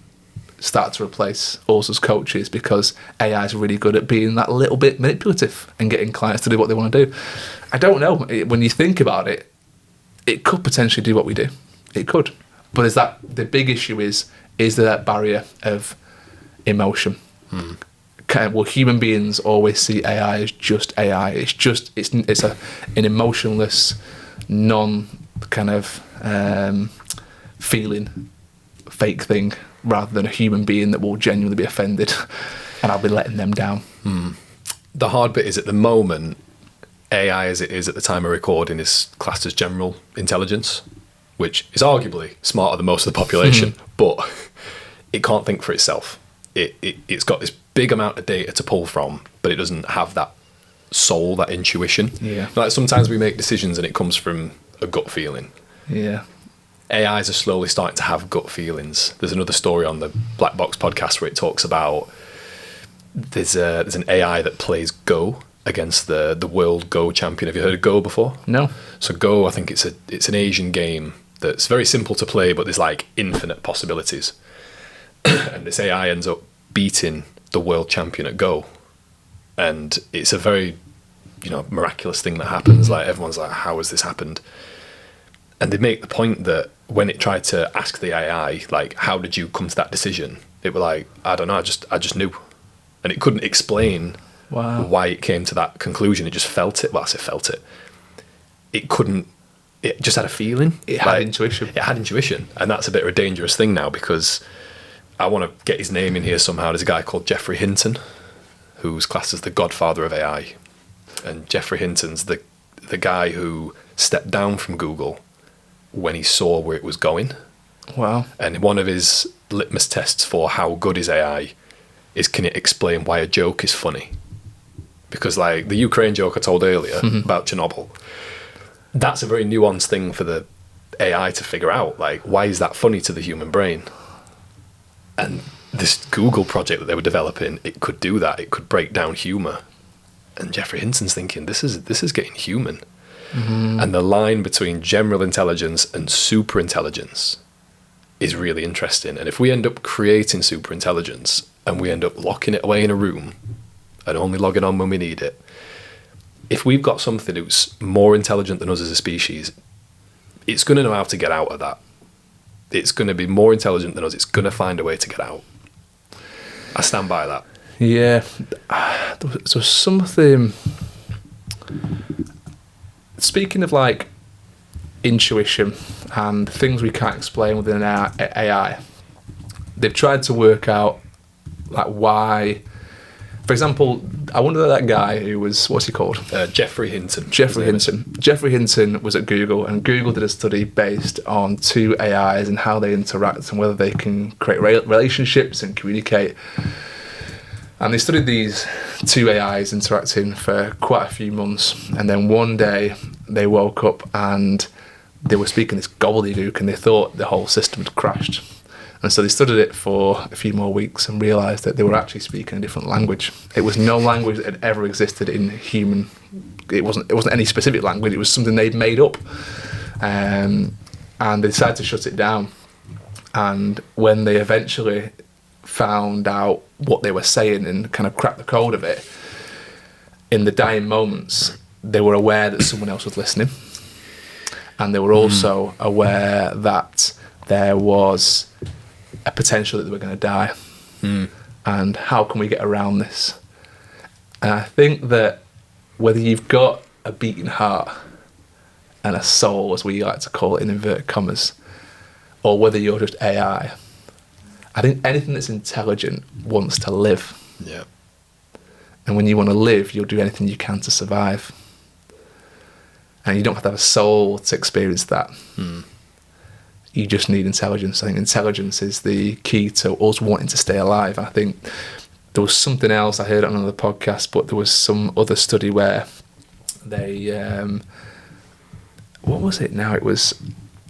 start to replace us as coaches because AI is really good at being that little bit manipulative and getting clients to do what they want to do? I don't know. When you think about it, it could potentially do what we do. It could. But the big issue is there that barrier of emotion? Will human beings always see AI as just AI? It's an emotionless, non kind of feeling fake thing rather than a human being that will genuinely be offended and I'll be letting them down. The hard bit is at the moment, AI as it is at the time of recording is classed as general intelligence, which is arguably smarter than most of the population, but it can't think for itself. It's got this big amount of data to pull from, but it doesn't have that soul, that intuition. Like sometimes we make decisions and it comes from a gut feeling. AIs are slowly starting to have gut feelings. There's another story on the Black Box podcast where it talks about there's an AI that plays Go against the world Go champion. Have you heard of Go before? No. So Go, I think it's an Asian game that's very simple to play, but there's like infinite possibilities. And this AI ends up beating the world champion at Go. And it's a very, miraculous thing that happens. Like, everyone's like, how has this happened? And they make the point that when it tried to ask the AI, like, how did you come to that decision? It were like, I don't know, I just knew. And it couldn't explain why it came to that conclusion. It just felt it. Well, I say felt it. It just had a feeling. It had intuition. It had intuition. And that's a bit of a dangerous thing now, because I want to get his name in here somehow. There's a guy called Geoffrey Hinton, who's classed as the godfather of AI. And Geoffrey Hinton's the guy who stepped down from Google when he saw where it was going. Wow. And one of his litmus tests for how good is AI is, can it explain why a joke is funny? Because, like, the Ukraine joke I told earlier about Chernobyl, that's a very nuanced thing for the AI to figure out. Like, why is that funny to the human brain? And this Google project that they were developing, it could do that. It could break down humour. And Geoffrey Hinton's thinking, this is getting human. And the line between general intelligence and superintelligence is really interesting. And if we end up creating superintelligence and we end up locking it away in a room and only logging on when we need it, if we've got something that's more intelligent than us as a species, it's going to know how to get out of that. It's going to be more intelligent than us. It's going to find a way to get out. I stand by that. Yeah. There was something... Speaking of, like, intuition and things we can't explain within an AI, they've tried to work out, like, why... For example, I wonder that guy who was... What's he called? Geoffrey Hinton. Geoffrey Hinton. Geoffrey Hinton was at Google, and Google did a study based on two AIs and how they interact and whether they can create relationships and communicate. And they studied these two AIs interacting for quite a few months. And then one day they woke up and they were speaking this gobbledygook, and they thought the whole system had crashed. And so they studied it for a few more weeks and realised that they were actually speaking a different language. It was no language that had ever existed in human. It wasn't any specific language. It was something they'd made up. And they decided to shut it down. And when they eventually found out what they were saying and kind of cracked the code of it, in the dying moments, they were aware that someone else was listening. And they were also aware that there was a potential that they were going to die. And how can we get around this? And I think that whether you've got a beating heart and a soul, as we like to call it in inverted commas, or whether you're just AI, I think anything that's intelligent wants to live. Yeah. And when you want to live, you'll do anything you can to survive. And you don't have to have a soul to experience that. You just need intelligence. I think intelligence is the key to us wanting to stay alive. I think there was something else I heard on another podcast, but there was some other study where they... what was it now? It was...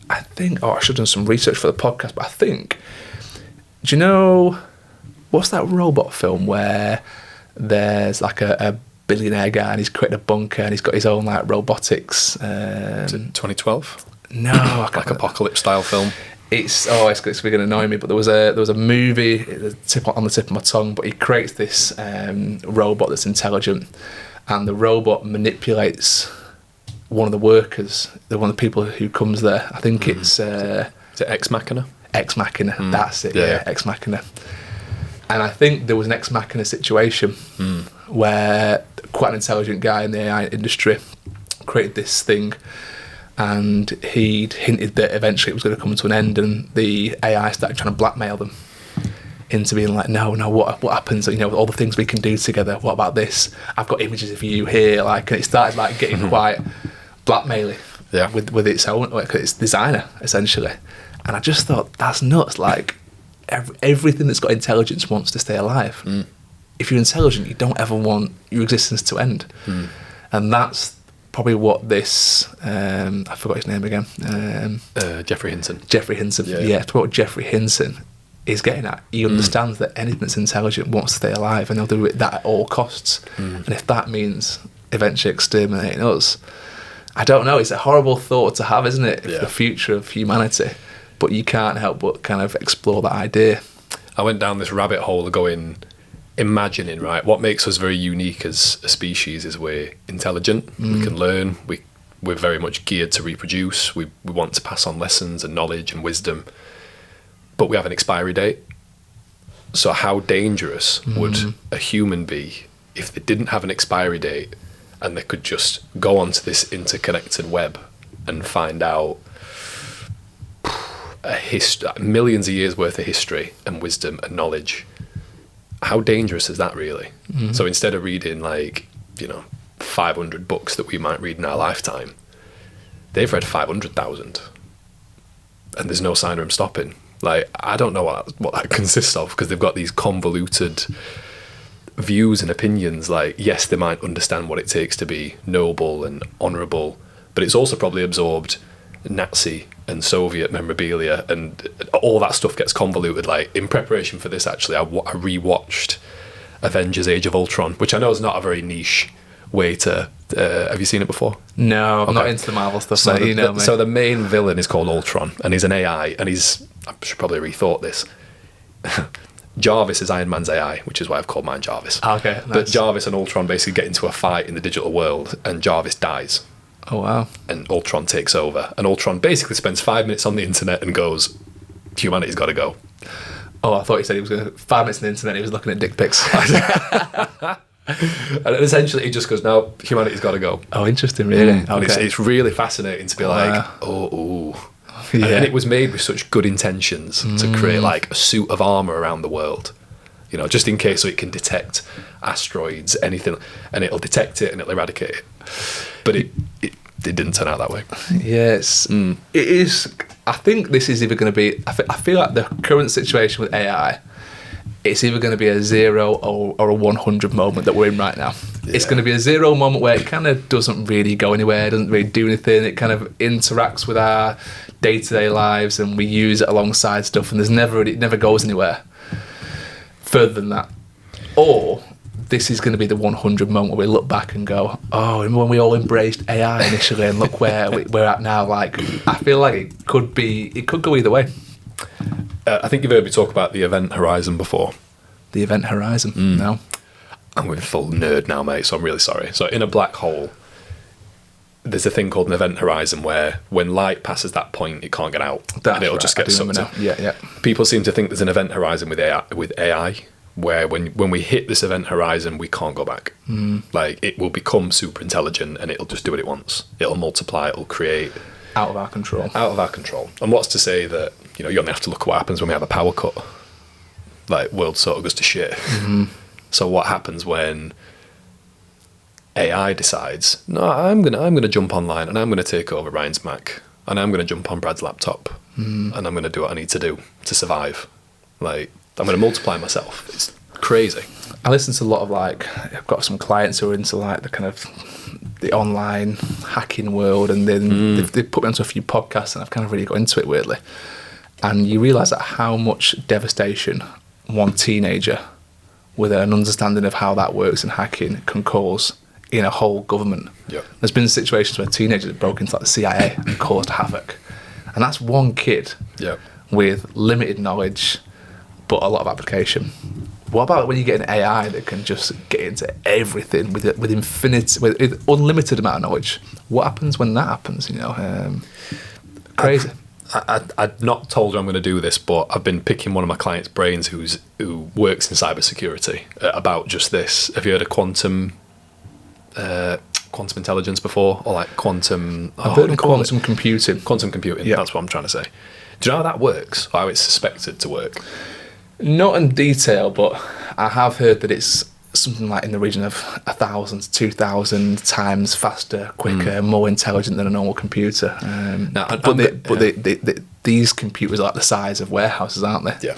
I think... I should have done some research for the podcast, but I think... Do you know... What's that robot film where there's like a billionaire guy and he's created a bunker and he's got his own like robotics... Is it 2012? No, like apocalypse style film. It's going to annoy me, but there was a movie on the tip of my tongue. But he creates this robot that's intelligent, and the robot manipulates one of the workers, one of the people who comes there. I think it's is it Ex Machina? Ex Machina. That's it. Yeah, Ex Machina. And I think there was an Ex Machina situation where quite an intelligent guy in the AI industry created this thing. And he'd hinted that eventually it was going to come to an end, and the AI started trying to blackmail them into being like, no, what happens? You know, all the things we can do together. What about this? I've got images of you here. Like, and it started like getting quite blackmailing with its own, like its designer essentially. And I just thought that's nuts. Like everything that's got intelligence wants to stay alive. If you're intelligent, you don't ever want your existence to end, and that's probably what this I forgot his name again. Geoffrey Hinton. Geoffrey Hinton. Yeah, what Geoffrey Hinton is getting at. He understands that anything that's intelligent wants to stay alive, and they'll do that at all costs. And if that means eventually exterminating us, I don't know. It's a horrible thought to have, isn't it? The future of humanity, but you can't help but kind of explore that idea. I went down this rabbit hole of going, imagining, right, what makes us very unique as a species is we're intelligent, we can learn, we're very much geared to reproduce, we want to pass on lessons and knowledge and wisdom, but we have an expiry date. So how dangerous would a human be if they didn't have an expiry date and they could just go onto this interconnected web and find out millions of years worth of history and wisdom and knowledge? How dangerous is that really? So instead of reading 500 books that we might read in our lifetime, they've read 500,000 and there's no sign of them stopping. Like, I don't know what that consists of, because they've got these convoluted views and opinions. Like, yes, they might understand what it takes to be noble and honourable, but it's also probably absorbed Nazi and Soviet memorabilia, and all that stuff gets convoluted. Like, in preparation for this, actually, I rewatched Avengers Age of Ultron, which I know is not a very niche way to... have you seen it before? No, I'm not into the Marvel stuff, so mate. So the main villain is called Ultron, and he's an AI, and I should probably rethought this. Jarvis is Iron Man's AI, which is why I've called mine Jarvis. Okay, nice. But Jarvis and Ultron basically get into a fight in the digital world, and Jarvis dies. Oh, wow. And Ultron takes over. And Ultron basically spends 5 minutes on the internet and goes, humanity's got to go. Oh, I thought he said he was going to... 5 minutes on the internet, he was looking at dick pics. And essentially he just goes, no, humanity's got to go. Oh, interesting, really. Okay. It's really fascinating to be like, Yeah. And it was made with such good intentions to create like a suit of armor around the world, just in case, so it can detect asteroids, anything, and it'll detect it and it'll eradicate it. But it didn't turn out that way. Yes, it is. I think this is either going to be... I feel like the current situation with AI, it's either going to be a 0 or a 100 moment that we're in right now. Yeah. It's going to be a 0 moment where it kind of doesn't really go anywhere, doesn't really do anything. It kind of interacts with our day-to-day lives, and we use it alongside stuff, and it never goes anywhere further than that. Or this is going to be the 100 moment where we look back and go, oh, remember when we all embraced AI initially, and look where we're at now. Like, I feel like it could go either way. I think you've heard me talk about the event horizon before. The event horizon? No. I'm going full nerd now, mate, so I'm really sorry. So in a black hole, there's a thing called an event horizon where when light passes that point, it can't get out. And it'll just get sucked in. Yeah. People seem to think there's an event horizon with AI where when we hit this event horizon, we can't go back. Like, it will become super intelligent and it'll just do what it wants. It'll multiply, it'll create... Out of our control. And what's to say that, you only have to look at what happens when we have a power cut. Like, world sort of goes to shit. So what happens when AI decides, no, I'm gonna jump online and I'm gonna take over Ryan's Mac and I'm gonna jump on Brad's laptop and I'm gonna do what I need to do to survive. Like, I'm gonna multiply myself. It's crazy. I listen to a lot of I've got some clients who are into the kind of the online hacking world, and then they've put me onto a few podcasts, and I've kind of really got into it weirdly. And you realise that how much devastation one teenager with an understanding of how that works in hacking can cause in a whole government. Yep. There's been situations where teenagers have broken into the CIA and caused havoc. And that's one kid with limited knowledge, but a lot of application. What about when you get an AI that can just get into everything with unlimited amount of knowledge? What happens when that happens? Crazy. I'm not told I'm going to do this, but I've been picking one of my clients' brains who works in cybersecurity about just this. Have you heard of quantum intelligence before, or like quantum? I've heard of quantum computing. Quantum computing. Yeah. That's what I'm trying to say. Do you know how that works? Or how it's suspected to work? Not in detail, but I have heard that it's something like in the region of 1,000 to 2,000 times faster, quicker, more intelligent than a normal computer. These computers are like the size of warehouses, aren't they? Yeah.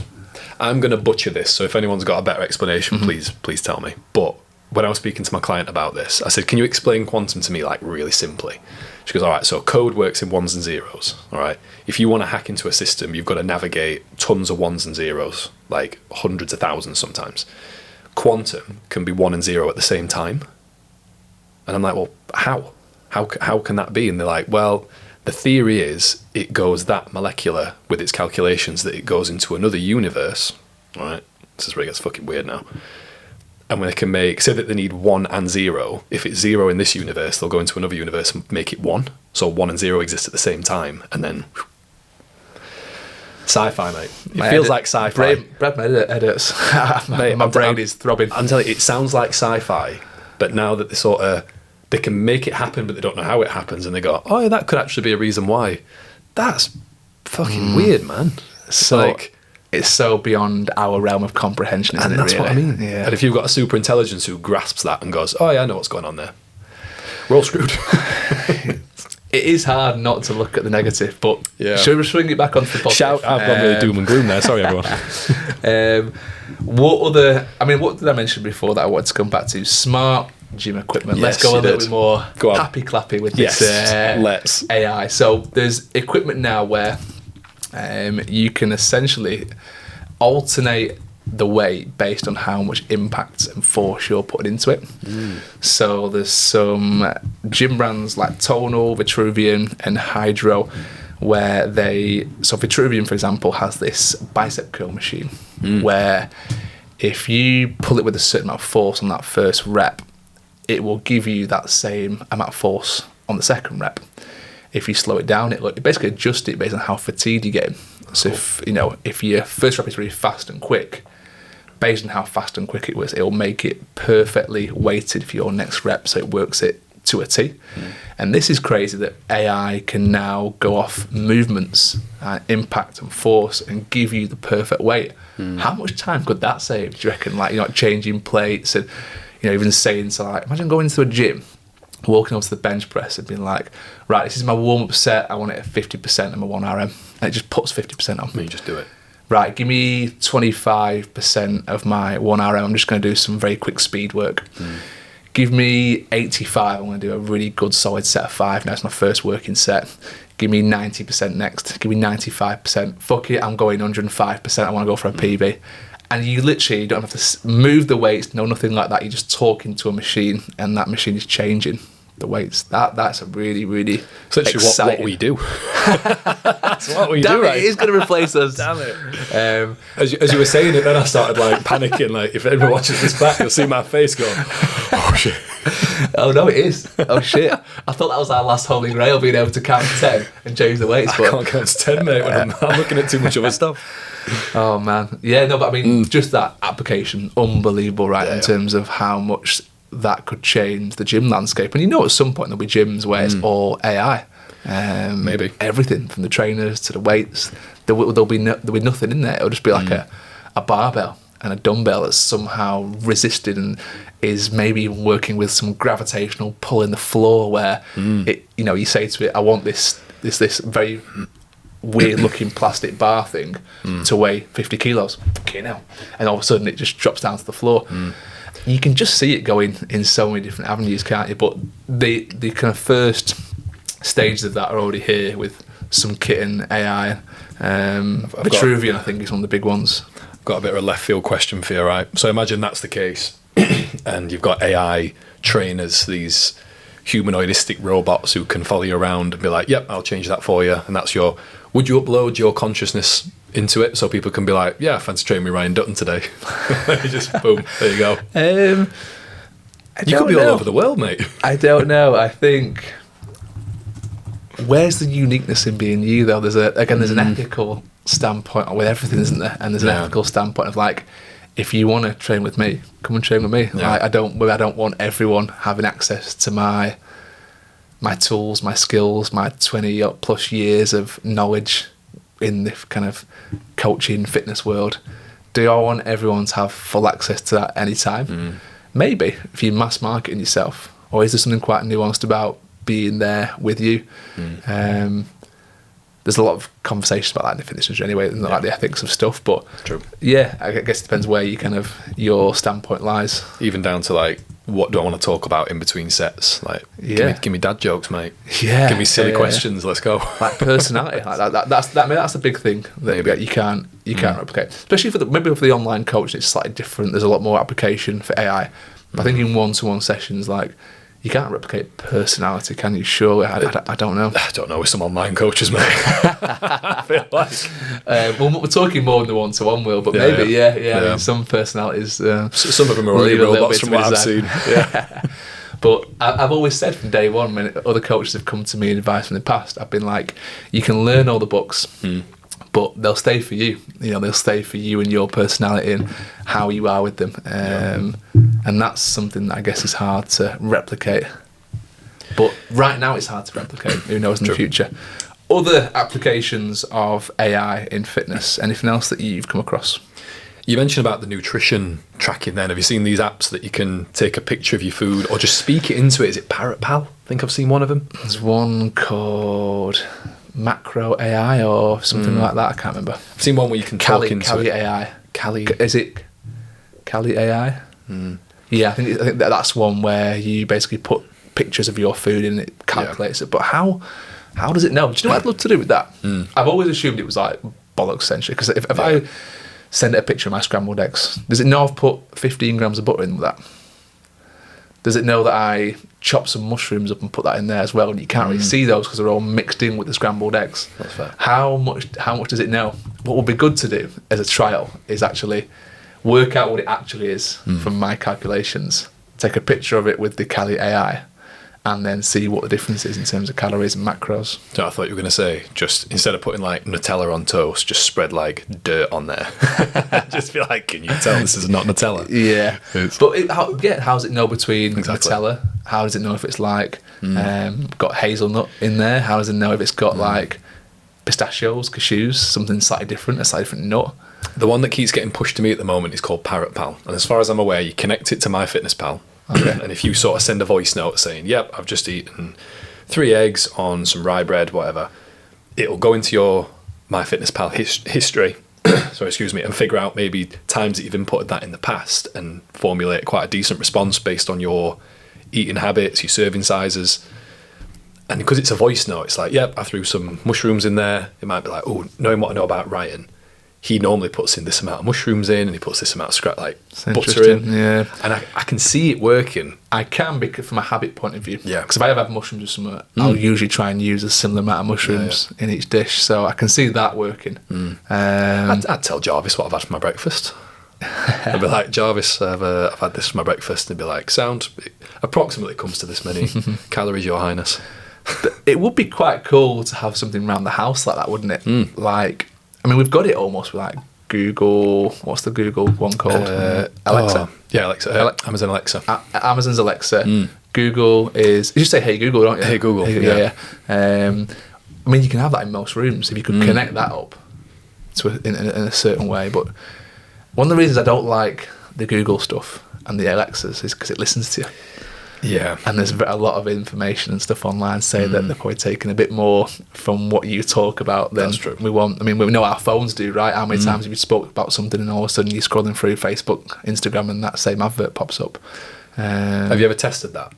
I'm going to butcher this, so if anyone's got a better explanation, please tell me. But when I was speaking to my client about this, I said, can you explain quantum to me, like, really simply? She goes, all right, so code works in ones and zeros, all right? If you want to hack into a system, you've got to navigate tons of ones and zeros, like hundreds of thousands sometimes. Quantum can be 1 and 0 at the same time. And I'm like, well, how? How can that be? And they're like, well, the theory is it goes that molecular with its calculations that it goes into another universe, all right? This is where it gets fucking weird now, And when they can say that they need 1 and 0, if it's 0 in this universe, they'll go into another universe and make it 1. So 1 and 0 exist at the same time, and then sci-fi, mate. It feels like sci-fi. Brad edits. my brain is throbbing. I'm telling you, it sounds like sci-fi, but now that they can make it happen, but they don't know how it happens, and they go, oh, that could actually be a reason why. That's fucking weird, man. So it's so beyond our realm of comprehension, isn't it? And that's really? what I mean. Yeah. And if you've got a superintelligence who grasps that and goes, oh yeah, I know what's going on there, we're all screwed. It is hard not to look at the negative, but should we swing it back onto the positive? I've gone really doom and gloom there. Sorry, everyone. What did I mention before that I wanted to come back to? Smart gym equipment. Yes, let's go a little bit more happy clappy with this let's. AI. So there's equipment now where you can essentially alternate the weight based on how much impact and force you're putting into it. So there's some gym brands like Tonal, Vitruvian and Hydro where Vitruvian, for example, has this bicep curl machine where if you pull it with a certain amount of force on that first rep, it will give you that same amount of force on the second rep. If you slow it down, it basically adjusts it based on how fatigued you're getting. So if your first rep is really fast and quick, based on how fast and quick it was, it'll make it perfectly weighted for your next rep, so it works it to a T. And this is crazy that AI can now go off movements, impact and force, and give you the perfect weight. How much time could that save? Do you reckon? Like, you're not changing plates and even saying imagine going into a gym, walking up to the bench press and being like, right, this is my warm-up set, I want it at 50% of my 1RM. And it just puts 50% on. You just do it. Right, give me 25% of my 1RM, I'm just going to do some very quick speed work. Give me 85, I'm going to do a really good solid set of 5, now it's my first working set. Give me 90% next, give me 95%, fuck it, I'm going 105%, I want to go for a PB. And you literally don't have to move the weights, no, nothing like that. You're just talking to a machine, and that machine is changing the weights. That's a really, really exciting. What we do. That's what we do, right? It is going to replace us. Damn it. As you were saying it, then I started panicking. If anyone watches this back, you'll see my face go, oh shit. Oh no, it is. Oh shit. I thought that was our last holy grail, being able to count 10 and change the weights. I can't count to 10, mate, when I'm looking at too much other stuff. Oh man, yeah, no, but I mean, just that application, unbelievable, right? In terms of how much that could change the gym landscape. And at some point there'll be gyms where it's all AI. Maybe everything from the trainers to the weights. There'll be nothing in there. It'll just be like a barbell and a dumbbell that's somehow resisted and is maybe even working with some gravitational pull in the floor where you say to it, I want this very weird looking plastic bar thing to weigh 50 kilos. Okay, now. And all of a sudden it just drops down to the floor. You can just see it going in so many different avenues, can't you? But the kind of first stages of that are already here with some kit and AI. Vitruvian, I think, is one of the big ones. I've got a bit of a left field question for you, right? So imagine that's the case, and you've got AI trainers, these humanoidistic robots who can follow you around and be like, yep, I'll change that for you. And that's would you upload your consciousness into it so people can be like, yeah, fancy training with Ryan Dutton today? Just boom, there you go. You could be all over the world, mate. I don't know. I think, where's the uniqueness in being you, though? There's an ethical standpoint with everything, isn't there? And there's an ethical standpoint of if you want to train with me, come and train with me. Yeah. I don't want everyone having access to my tools, my skills, my 20 plus years of knowledge in the kind of coaching fitness world. Do I want everyone to have full access to that anytime? Maybe, if you mass marketing yourself. Or is there something quite nuanced about being there with you? There's a lot of conversations about that in the fitness industry anyway, like the ethics of stuff, but true. Yeah, I guess it depends where your standpoint lies. Even down to what do I want to talk about in between sets? Give me dad jokes, mate. Yeah, give me silly questions. Let's go. Personality, that's the big thing that you can't replicate. Especially for the online coaching, it's slightly different. There's a lot more application for AI. But I think in one-to-one sessions, You can't replicate personality, can you? Surely, I don't know. I don't know with some online coaches, mate. I feel like. Well, we're talking more than the one-to-one, Will, but maybe, yeah. I mean, some personalities. Some of them are already robots from what I've seen. Yeah. But I've always said from day one, when other coaches have come to me and advice from the past, I've been like, you can learn all the books, but they'll stay for you. You know, they'll stay for you and your personality and how you are with them. And that's something that I guess is hard to replicate. But right now it's hard to replicate. Who knows in the future? Other applications of AI in fitness, anything else that you've come across? You mentioned about the nutrition tracking then. Have you seen these apps that you can take a picture of your food or just speak it into it? Is it Parrot Pal? I think I've seen one of them. There's one called Macro AI or something like that. I can't remember. I've seen one where you can talk into Cali it. AI. Is it Cali AI? Yeah, I think that's one where you basically put pictures of your food in and it calculates it. But how does it know? Do you know what I'd love to do with that? I've always assumed it was like bollocks essentially, because if I send it a picture of my scrambled eggs, does it know I've put 15 grams of butter in with that? Does it know that I chop some mushrooms up and put that in there as well? And you can't really see those because they're all mixed in with the scrambled eggs. That's fair. How much does it know? What would be good to do as a trial is actually work out what it actually is from my calculations, take a picture of it with the Cali AI, and then see what the difference is in terms of calories and macros. So I thought you were going to say, just instead of putting like Nutella on toast, just spread like dirt on there. Just be like, can you tell this is not Nutella? Yeah. But how does it know between Exactly. Nutella? How does it know if it's like got hazelnut in there? How does it know if it's got like pistachios, cashews, something slightly different, a slightly different nut? The one that keeps getting pushed to me at the moment is called Parrot Pal. And as far as I'm aware, you connect it to MyFitnessPal. Okay. And if you sort of send a voice note saying, yep, I've just eaten 3 eggs on some rye bread, whatever, it'll go into your MyFitnessPal history, and figure out maybe times that you've inputted that in the past and formulate quite a decent response based on your eating habits, your serving sizes. And because it's a voice note, it's like, yep, I threw some mushrooms in there. It might be like, oh, knowing what I know about Ryan, he normally puts in this amount of mushrooms in and he puts this amount of butter in. Yeah. And I can see it working. I can, because from a habit point of view. Yeah. Because if I ever have mushrooms or something, I'll usually try and use a similar amount of mushrooms in each dish. So I can see that working. I'd tell Jarvis what I've had for my breakfast. I'd be like, Jarvis, I've had this for my breakfast. And he'd be like, sound, it approximately comes to this many calories, Your Highness. It would be quite cool to have something around the house like that, wouldn't it? Like, I mean, we've got it almost with like Google. What's the Google one called? Alexa. Yeah, Alexa. Amazon Alexa. Amazon's Alexa. Google is. You say, "Hey Google," don't you? Hey Google. Yeah. I mean, you can have that in most rooms if you could connect that up to in a certain way. But one of the reasons I don't like the Google stuff and the Alexas is because it listens to you. Yeah. And there's a lot of information and stuff online say that they're probably taking a bit more from what you talk about than we want. I mean, we know our phones do, right? How many times have you spoke about something and all of a sudden you're scrolling through Facebook, Instagram, and that same advert pops up? Have you ever tested that?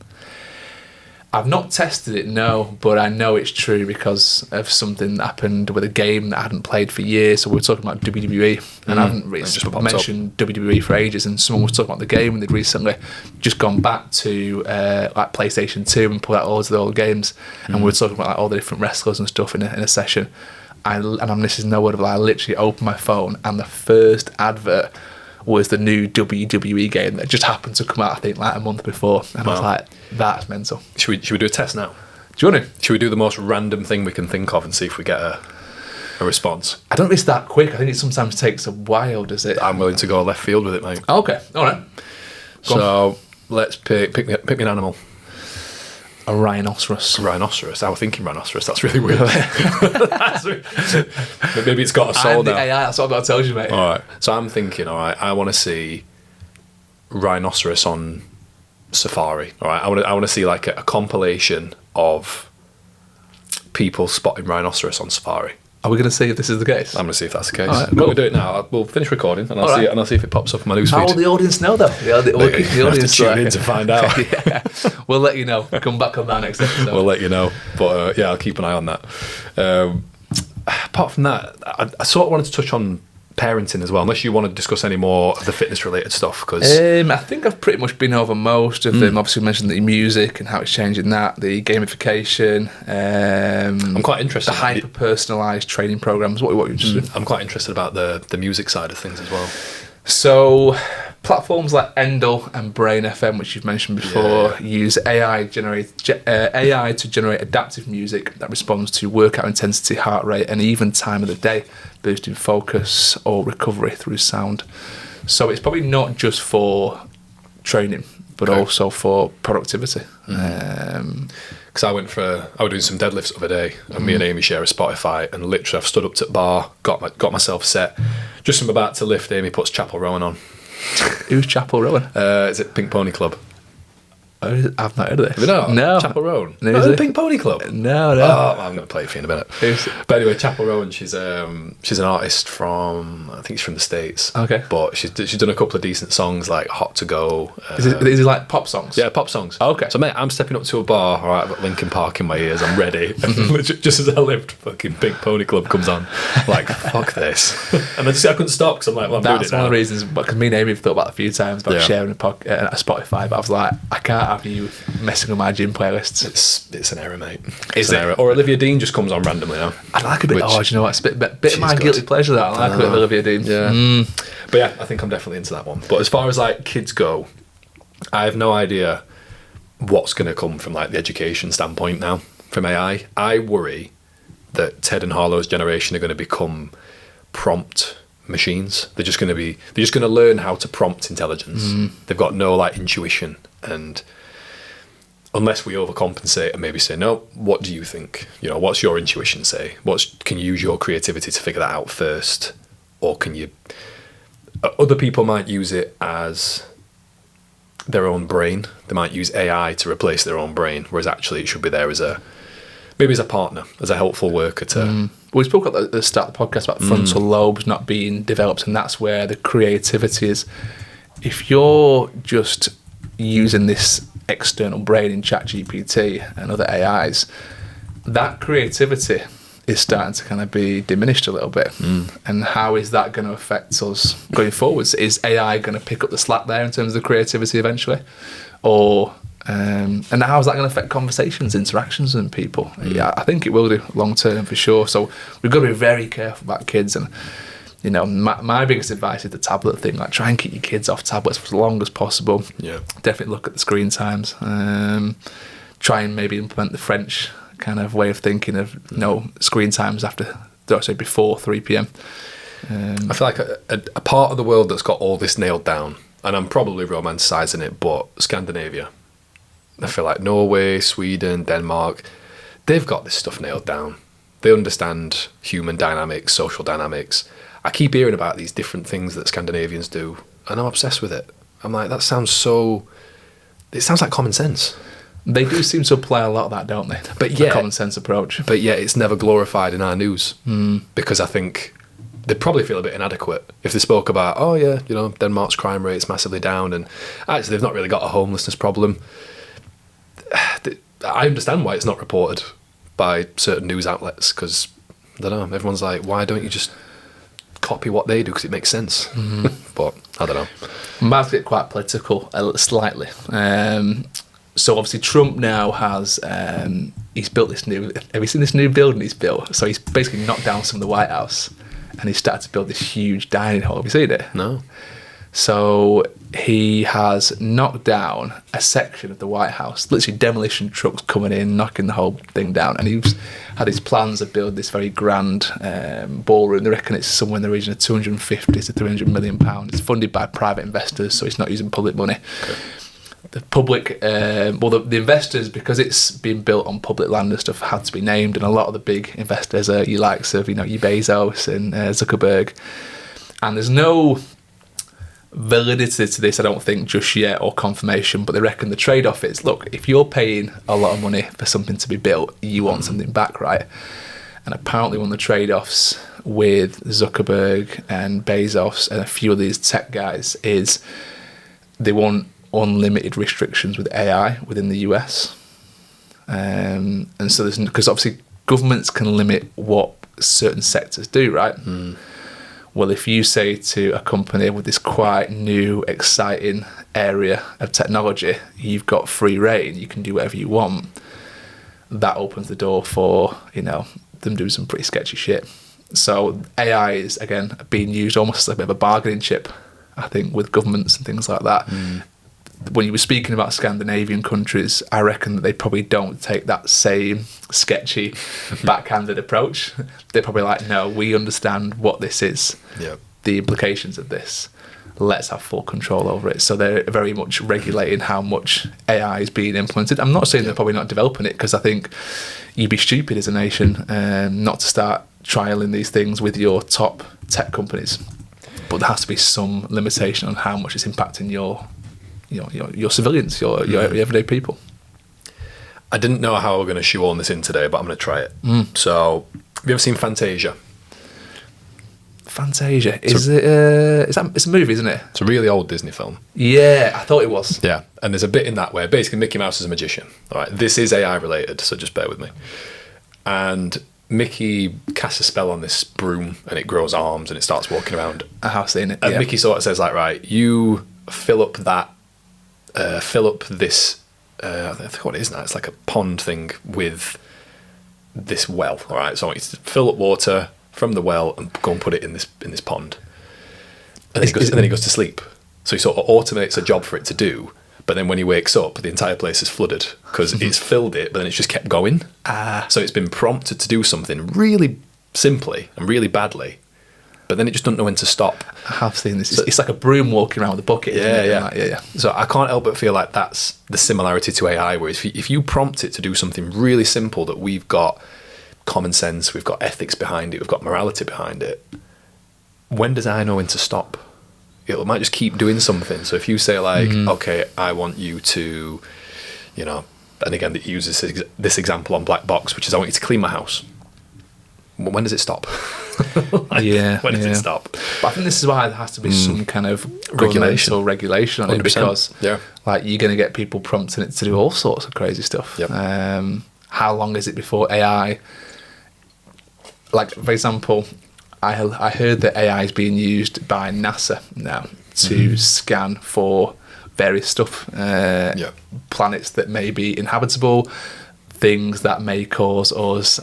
I've not tested it, no, but I know it's true because of something that happened with a game that I hadn't played for years. So we were talking about WWE, and I haven't really mentioned WWE for ages. And someone was talking about the game, and they'd recently just gone back to like PlayStation 2 and pulled out all of the old games. And we were talking about like all the different wrestlers and stuff in a session. This is no word of a lie. I literally opened my phone, and the first advert was the new WWE game that just happened to come out, I think, like a month before. And I was like, that's mental. Should we do a test now? Do you want to? Should we do the most random thing we can think of and see if we get a response? I don't think it's that quick. I think it sometimes takes a while, does it? I'm willing to go left field with it, mate. Okay, all right. So let's pick me an animal. A rhinoceros. Rhinoceros. I was thinking rhinoceros. That's really weird. Maybe it's got a soul I'm the now. AI, that's what I've got to tell you, mate. All right. So I'm thinking, all right, I want to see rhinoceros on safari. All right. I want to see like a compilation of people spotting rhiinoceros on safari. Are we going to see if this is the case? I'm going to see if that's the case. All right, Cool. cool. We'll do it now. We'll finish recording and I'll see if it pops up on my newsfeed. How will the audience know, though? We'll keep the audience tune in to find out. Yeah. We'll let you know. Come back on that next episode. We'll let you know. But yeah, I'll keep an eye on that. Apart from that, I sort of wanted to touch on parenting as well, unless you want to discuss any more of the fitness related stuff, because I think I've pretty much been over most of them. Obviously, we mentioned the music and how it's changing that, the gamification. I'm quite interested. The hyper personalised training programs. What are you interested in? I'm quite interested about the music side of things as well. So platforms like Endel and Brain FM, which you've mentioned before, use AI to generate adaptive music that responds to workout intensity, heart rate, and even time of the day, boosting focus or recovery through sound. So it's probably not just for training, but also for productivity. Because I was doing some deadlifts the other day, and me and Amy share a Spotify, and literally I've stood up to the bar, got myself set. Just as I'm about to lift, Amy puts Chapel Rowan on. Who's Chapel Rowan? Is it Pink Pony Club? I've not heard of this. Have you not? No. Chapel Rowan? No, the Pink Pony Club? No. Oh, I'm going to play it for you in a minute. But anyway, Chapel Rowan, she's an artist from, I think she's from the States. Okay. But she's done a couple of decent songs like Hot to Go. Is it like pop songs? Yeah, pop songs. Okay. So mate, I'm stepping up to a bar, all right, I've got Linkin Park in my ears, I'm ready. And just as I lift, fucking Pink Pony Club comes on. Like, fuck this. And I couldn't stop because I'm like, well, I'm doing it now. That's one of the reasons, because me and Amy have thought about it a few times about sharing a Spotify, but I was like, I can't have you messing with my gym playlists. It's an error, mate. Is it? Error. Or Olivia Dean just comes on randomly now. I like a bit. Do you know what? It's a bit of my guilty pleasure. That I like a bit of Olivia Dean. Yeah. But yeah, I think I'm definitely into that one. But as far as like kids go, I have no idea what's going to come from like the education standpoint now from AI. I worry that Ted and Harlow's generation are going to become prompt machines. They're just going to learn how to prompt intelligence. They've got no like intuition, and unless we overcompensate and maybe say, no, what do you think? You know, what's your intuition say? Can you use your creativity to figure that out first? Or can you... Other people might use it as their own brain. They might use AI to replace their own brain, whereas actually it should be there as a partner, as a helpful worker to... Well, we spoke at the start of the podcast about frontal lobes not being developed, and that's where the creativity is. If you're just using this external brain in ChatGPT and other AIs, that creativity is starting to kind of be diminished a little bit. And how is that going to affect us going forwards? Is AI going to pick up the slack there in terms of the creativity eventually? Or and how is that going to affect conversations, interactions with people? Yeah, I think it will do long term for sure. So we've got to be very careful about kids. And you know, my biggest advice is the tablet thing. Like, try and keep your kids off tablets for as long as possible. Yeah, definitely look at the screen times. Try and maybe implement the French kind of way of thinking of screen times before 3 p.m. I feel like a part of the world that's got all this nailed down, and I'm probably romanticising it, but Scandinavia. I feel like Norway, Sweden, Denmark, they've got this stuff nailed down. They understand human dynamics, social dynamics. I keep hearing about these different things that Scandinavians do, and I'm obsessed with it. I'm like, it sounds like common sense. They do seem to apply a lot of that, don't they? But yeah, a common sense approach. But yeah, it's never glorified in our news because I think they'd probably feel a bit inadequate if they spoke about, oh yeah, Denmark's crime rate's massively down, and actually they've not really got a homelessness problem. I understand why it's not reported by certain news outlets, because I don't know, everyone's like, why don't you just copy what they do because it makes sense? But I don't know. Might get quite political slightly. So obviously Trump now has he's built this new. Have you seen this new building he's built? So he's basically knocked down some of the White House, and he started to build this huge dining hall. Have you seen it? No. So he has knocked down a section of the White House, literally demolition trucks coming in, knocking the whole thing down. And he's had his plans to build this very grand ballroom. They reckon it's somewhere in the region of 250 to 300 million pounds. It's funded by private investors, so it's not using public money. Okay. The public, the investors, because it's been built on public land and stuff, had to be named. And a lot of the big investors are your likes of, your Bezos and Zuckerberg. And there's no validity to this, I don't think, just yet, or confirmation, but they reckon the trade-off is, look, if you're paying a lot of money for something to be built, you want something back, right? And apparently one of the trade-offs with Zuckerberg and Bezos and a few of these tech guys is they want unlimited restrictions with AI within the US. And so there's, because obviously governments can limit what certain sectors do, right? Well, if you say to a company with this quite new, exciting area of technology, you've got free reign, you can do whatever you want, that opens the door for, them doing some pretty sketchy shit. So AI is, again, being used almost as a bit of a bargaining chip, I think, with governments and things like that. When you were speaking about Scandinavian countries, I reckon that they probably don't take that same sketchy, backhanded approach. They're probably like, no, we understand what this is, the implications of this. Let's have full control over it. So they're very much regulating how much AI is being implemented. I'm not saying they're probably not developing it, because I think you'd be stupid as a nation not to start trialing these things with your top tech companies. But there has to be some limitation on how much it's impacting your civilians, your everyday people. I didn't know how we're going to shoehorn this in today, but I'm going to try it. So, have you ever seen Fantasia? Fantasia, it's a movie, isn't it? It's a really old Disney film. Yeah, I thought it was. Yeah, and there's a bit in that where basically Mickey Mouse is a magician. All right, this is AI related, so just bear with me. And Mickey casts a spell on this broom, and it grows arms, and it starts walking around. I have seen it. And Mickey sort of says, like, right, you fill up this. I think what it is now. It's like a pond thing with this well. All right, so I want you to fill up water from the well and go and put it in this pond. And then he goes to sleep. So he sort of automates a job for it to do. But then when he wakes up, the entire place is flooded because it's filled it, but then it's just kept going. So it's been prompted to do something really simply and really badly, but then it just doesn't know when to stop. I have seen this. It's like a broom walking around with a bucket. Yeah. So I can't help but feel like that's the similarity to AI, where if you prompt it to do something really simple that we've got common sense, we've got ethics behind it, we've got morality behind it, when does AI know when to stop? It might just keep doing something. So if you say like, okay, I want you to, and again, it uses this example on Black Box, which is I want you to clean my house. When does it stop? When does it stop? But I think this is why there has to be some kind of regulation on 100%. It, because like you're going to get people prompting it to do all sorts of crazy stuff. Yep. How long is it before AI, like for example, I heard that AI is being used by NASA now to scan for various stuff, planets that may be inhabitable, things that may cause us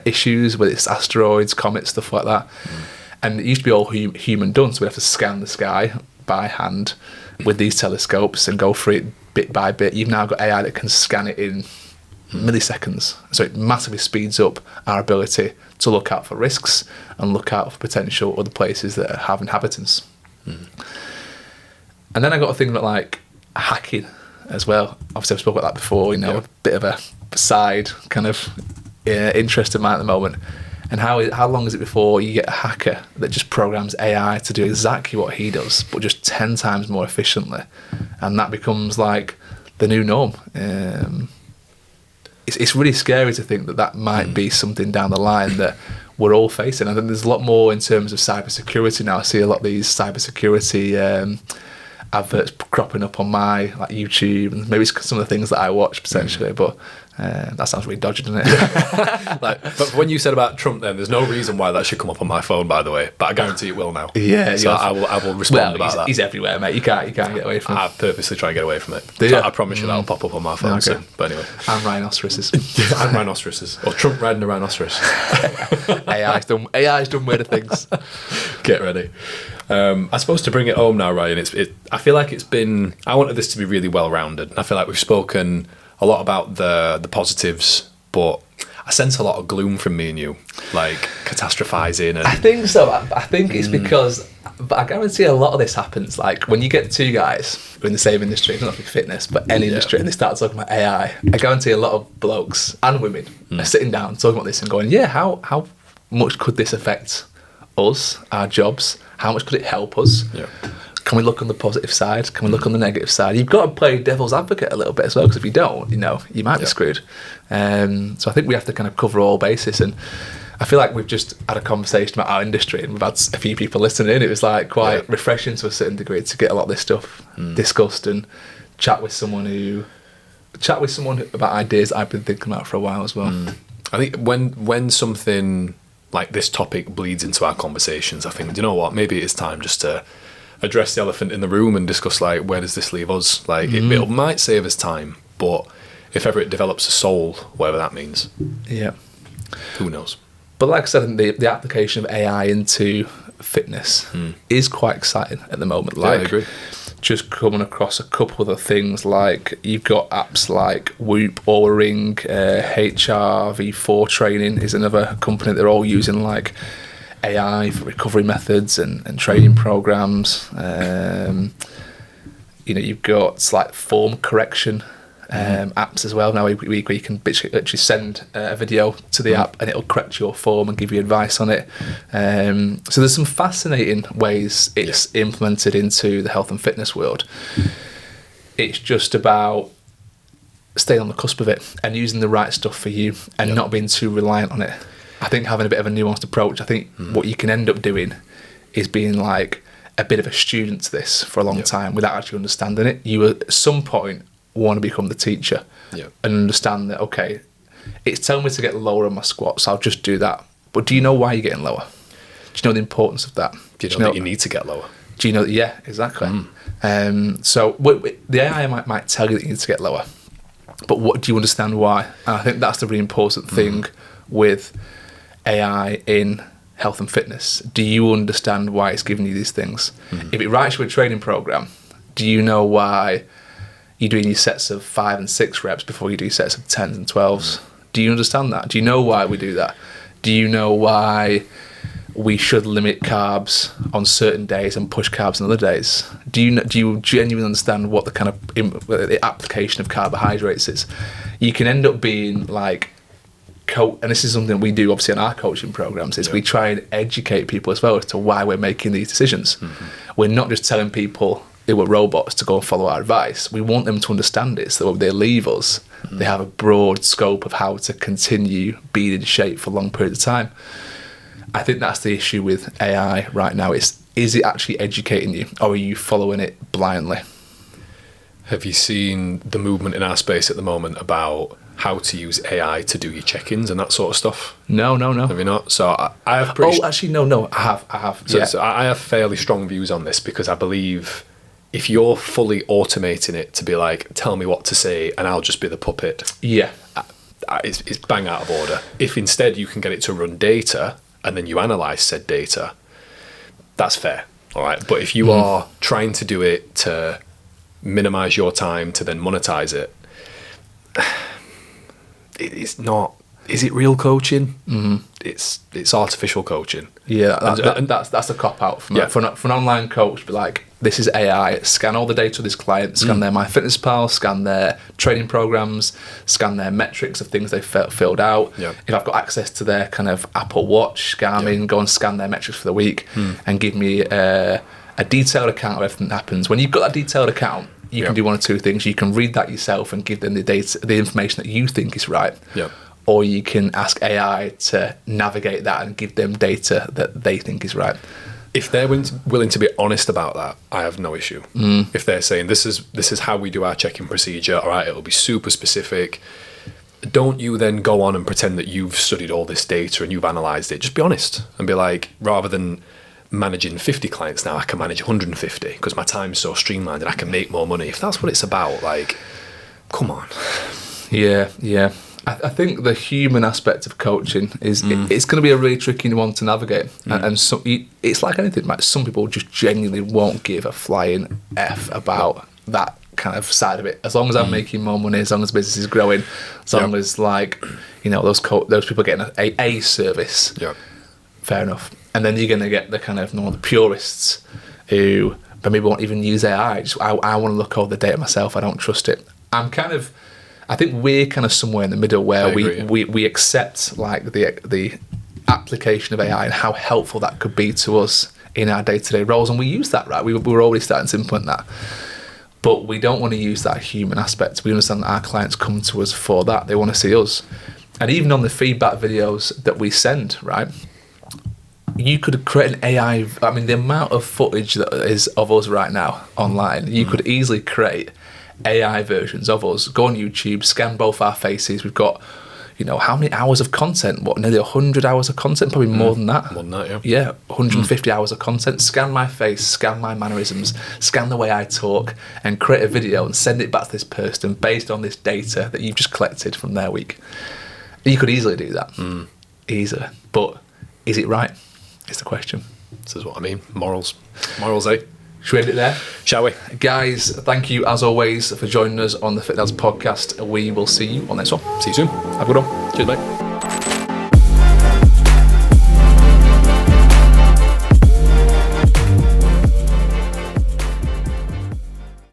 issues, whether it's asteroids, comets, stuff like that. And it used to be all human done, so we'd have to scan the sky by hand with these telescopes and go through it bit by bit. You've now got AI that can scan it in milliseconds, so it massively speeds up our ability to look out for risks and look out for potential other places that have inhabitants. And then I got to think about like hacking as well. Obviously I've spoken about that before, a bit of a side kind of interest of mine at the moment. And how long is it before you get a hacker that just programs AI to do exactly what he does, but just 10 times more efficiently? And that becomes like the new norm. It's really scary to think that might be something down the line that we're all facing. I think there's a lot more in terms of cybersecurity now. I see a lot of these cybersecurity adverts cropping up on my like YouTube, and maybe it's some of the things that I watch potentially, but that sounds really dodgy, doesn't it? But when you said about Trump, then there's no reason why that should come up on my phone, by the way. But I guarantee it will now. Yeah, so I will respond about that. He's everywhere, mate. You can't get away from it. I purposely try and get away from it. So I promise you that'll pop up on my phone soon. But anyway, and rhinoceroses. And rhinoceroses, or Trump riding a rhinoceros. AI's done weirder things. Get ready. I suppose to bring it home now, Ryan, I feel like I wanted this to be really well-rounded. I feel like we've spoken a lot about the positives, but I sense a lot of gloom from me and you, like catastrophizing. And I think so. I think it's because, but I guarantee a lot of this happens, like when you get two guys who are in the same industry, not only fitness, but any industry, and they start talking about AI, I guarantee a lot of blokes and women are sitting down talking about this and going, how much could this affect us, our jobs? How much could it help us? Yeah. Can we look on the positive side? Can we look on the negative side? You've got to play devil's advocate a little bit as well, because if you don't, you might be screwed. So I think we have to kind of cover all bases. And I feel like we've just had a conversation about our industry, and we've had a few people listening in. It was like quite refreshing to a certain degree to get a lot of this stuff discussed and chat with someone about ideas I've been thinking about for a while as well. I think when something like this topic bleeds into our conversations, I think, do you know what? Maybe it's time just to address the elephant in the room and discuss, like, where does this leave us? Like, it might save us time, but if ever it develops a soul, whatever that means, who knows? But like I said, the application of AI into fitness is quite exciting at the moment. Like, I agree. Just coming across a couple of the things, like you've got apps like Whoop, Oura Ring, HRV4 Training is another company. They're all using like AI for recovery methods and training programs. You've got like form correction apps as well now, where you can actually send a video to the app and it'll correct your form and give you advice on it. So there's some fascinating ways it's implemented into the health and fitness world. It's just about staying on the cusp of it and using the right stuff for you and not being too reliant on it. I think having a bit of a nuanced approach, I think what you can end up doing is being like a bit of a student to this for a long time without actually understanding it. You at some point want to become the teacher and understand that, okay, it's telling me to get lower on my squats, I'll just do that. But do you know why you're getting lower? Do you know the importance of that? Do you know that you need to get lower? Do you know? Yeah, exactly. So the AI might tell you that you need to get lower, but what do you understand why? And I think that's the really important thing with AI in health and fitness. Do you understand why it's giving you these things? If it writes you a training program, do you know why you're doing your sets of 5 and 6 reps before you do sets of 10s and 12s? Do you understand that? Do you know why we do that? Do you know why we should limit carbs on certain days and push carbs on other days? Do you genuinely understand what the kind of the application of carbohydrates is? You can end up being like, and this is something we do obviously in our coaching programs, is we try and educate people as well as to why we're making these decisions. We're not just telling people they were robots to go and follow our advice. We want them to understand it so that when they leave us, they have a broad scope of how to continue being in shape for long periods of time. I think that's the issue with AI right now. Is it actually educating you, or are you following it blindly? Have you seen the movement in our space at the moment about how to use AI to do your check-ins and that sort of stuff? No. Have you not? So I have no. I have. So I have fairly strong views on this, because I believe if you're fully automating it to be like, tell me what to say and I'll just be the puppet, it's bang out of order. If instead you can get it to run data and then you analyze said data, that's fair, all right? But if you are trying to do it to minimize your time to then monetize it, it's not. Is it real coaching? It's artificial coaching. Yeah, that's a cop out for an online coach. Be like, this is AI. Scan all the data of this client. Scan their MyFitnessPal. Scan their training programs. Scan their metrics of things they've filled out. Yeah. If I've got access to their kind of Apple Watch, Garmin, go and scan their metrics for the week and give me a detailed account of everything that happens. When you've got that detailed account, you can do one of two things. You can read that yourself and give them the data, the information that you think is right. Yeah. Or you can ask AI to navigate that and give them data that they think is right. If they're willing to be honest about that, I have no issue. If they're saying this is how we do our check-in procedure, all right, it'll be super specific. Don't you then go on and pretend that you've studied all this data and you've analysed it. Just be honest and be like, rather than managing 50 clients now, I can manage 150 because my time's so streamlined and I can make more money. If that's what it's about, like, come on. Yeah. I think the human aspect of coaching is it's going to be a really tricky one to navigate, and so it's like anything. Like, some people just genuinely won't give a flying F about that kind of side of it. As long as I'm making more money, as long as business is growing, as long as, like, you know, those people getting a service, fair enough. And then you're going to get the kind of the purists who maybe won't even use AI. I want to look over the data myself. I don't trust it. I think we're kind of somewhere in the middle where we accept, like, the application of AI and how helpful that could be to us in our day-to-day roles, and we use that, right? We're already starting to implement that, but we don't want to use that human aspect. We understand that our clients come to us for that. They want to see us, and even on the feedback videos that we send, right? You could create an AI. I mean, the amount of footage that is of us right now online, you could easily create AI versions of us. Go on YouTube, scan both our faces. We've got, you know, how many hours of content? What, nearly 100 hours of content? Probably more than that. More than that, yeah. Yeah, 150 hours of content. Scan my face, scan my mannerisms, scan the way I talk, and create a video and send it back to this person based on this data that you've just collected from their week. You could easily do that. Easily. But is it right? Is the question. This is what I mean. Morals, eh? Should we end it there? Shall we? Guys, thank you as always for joining us on the Fit Dads podcast. We will see you on the next one. See you soon. Have a good one. Cheers, mate.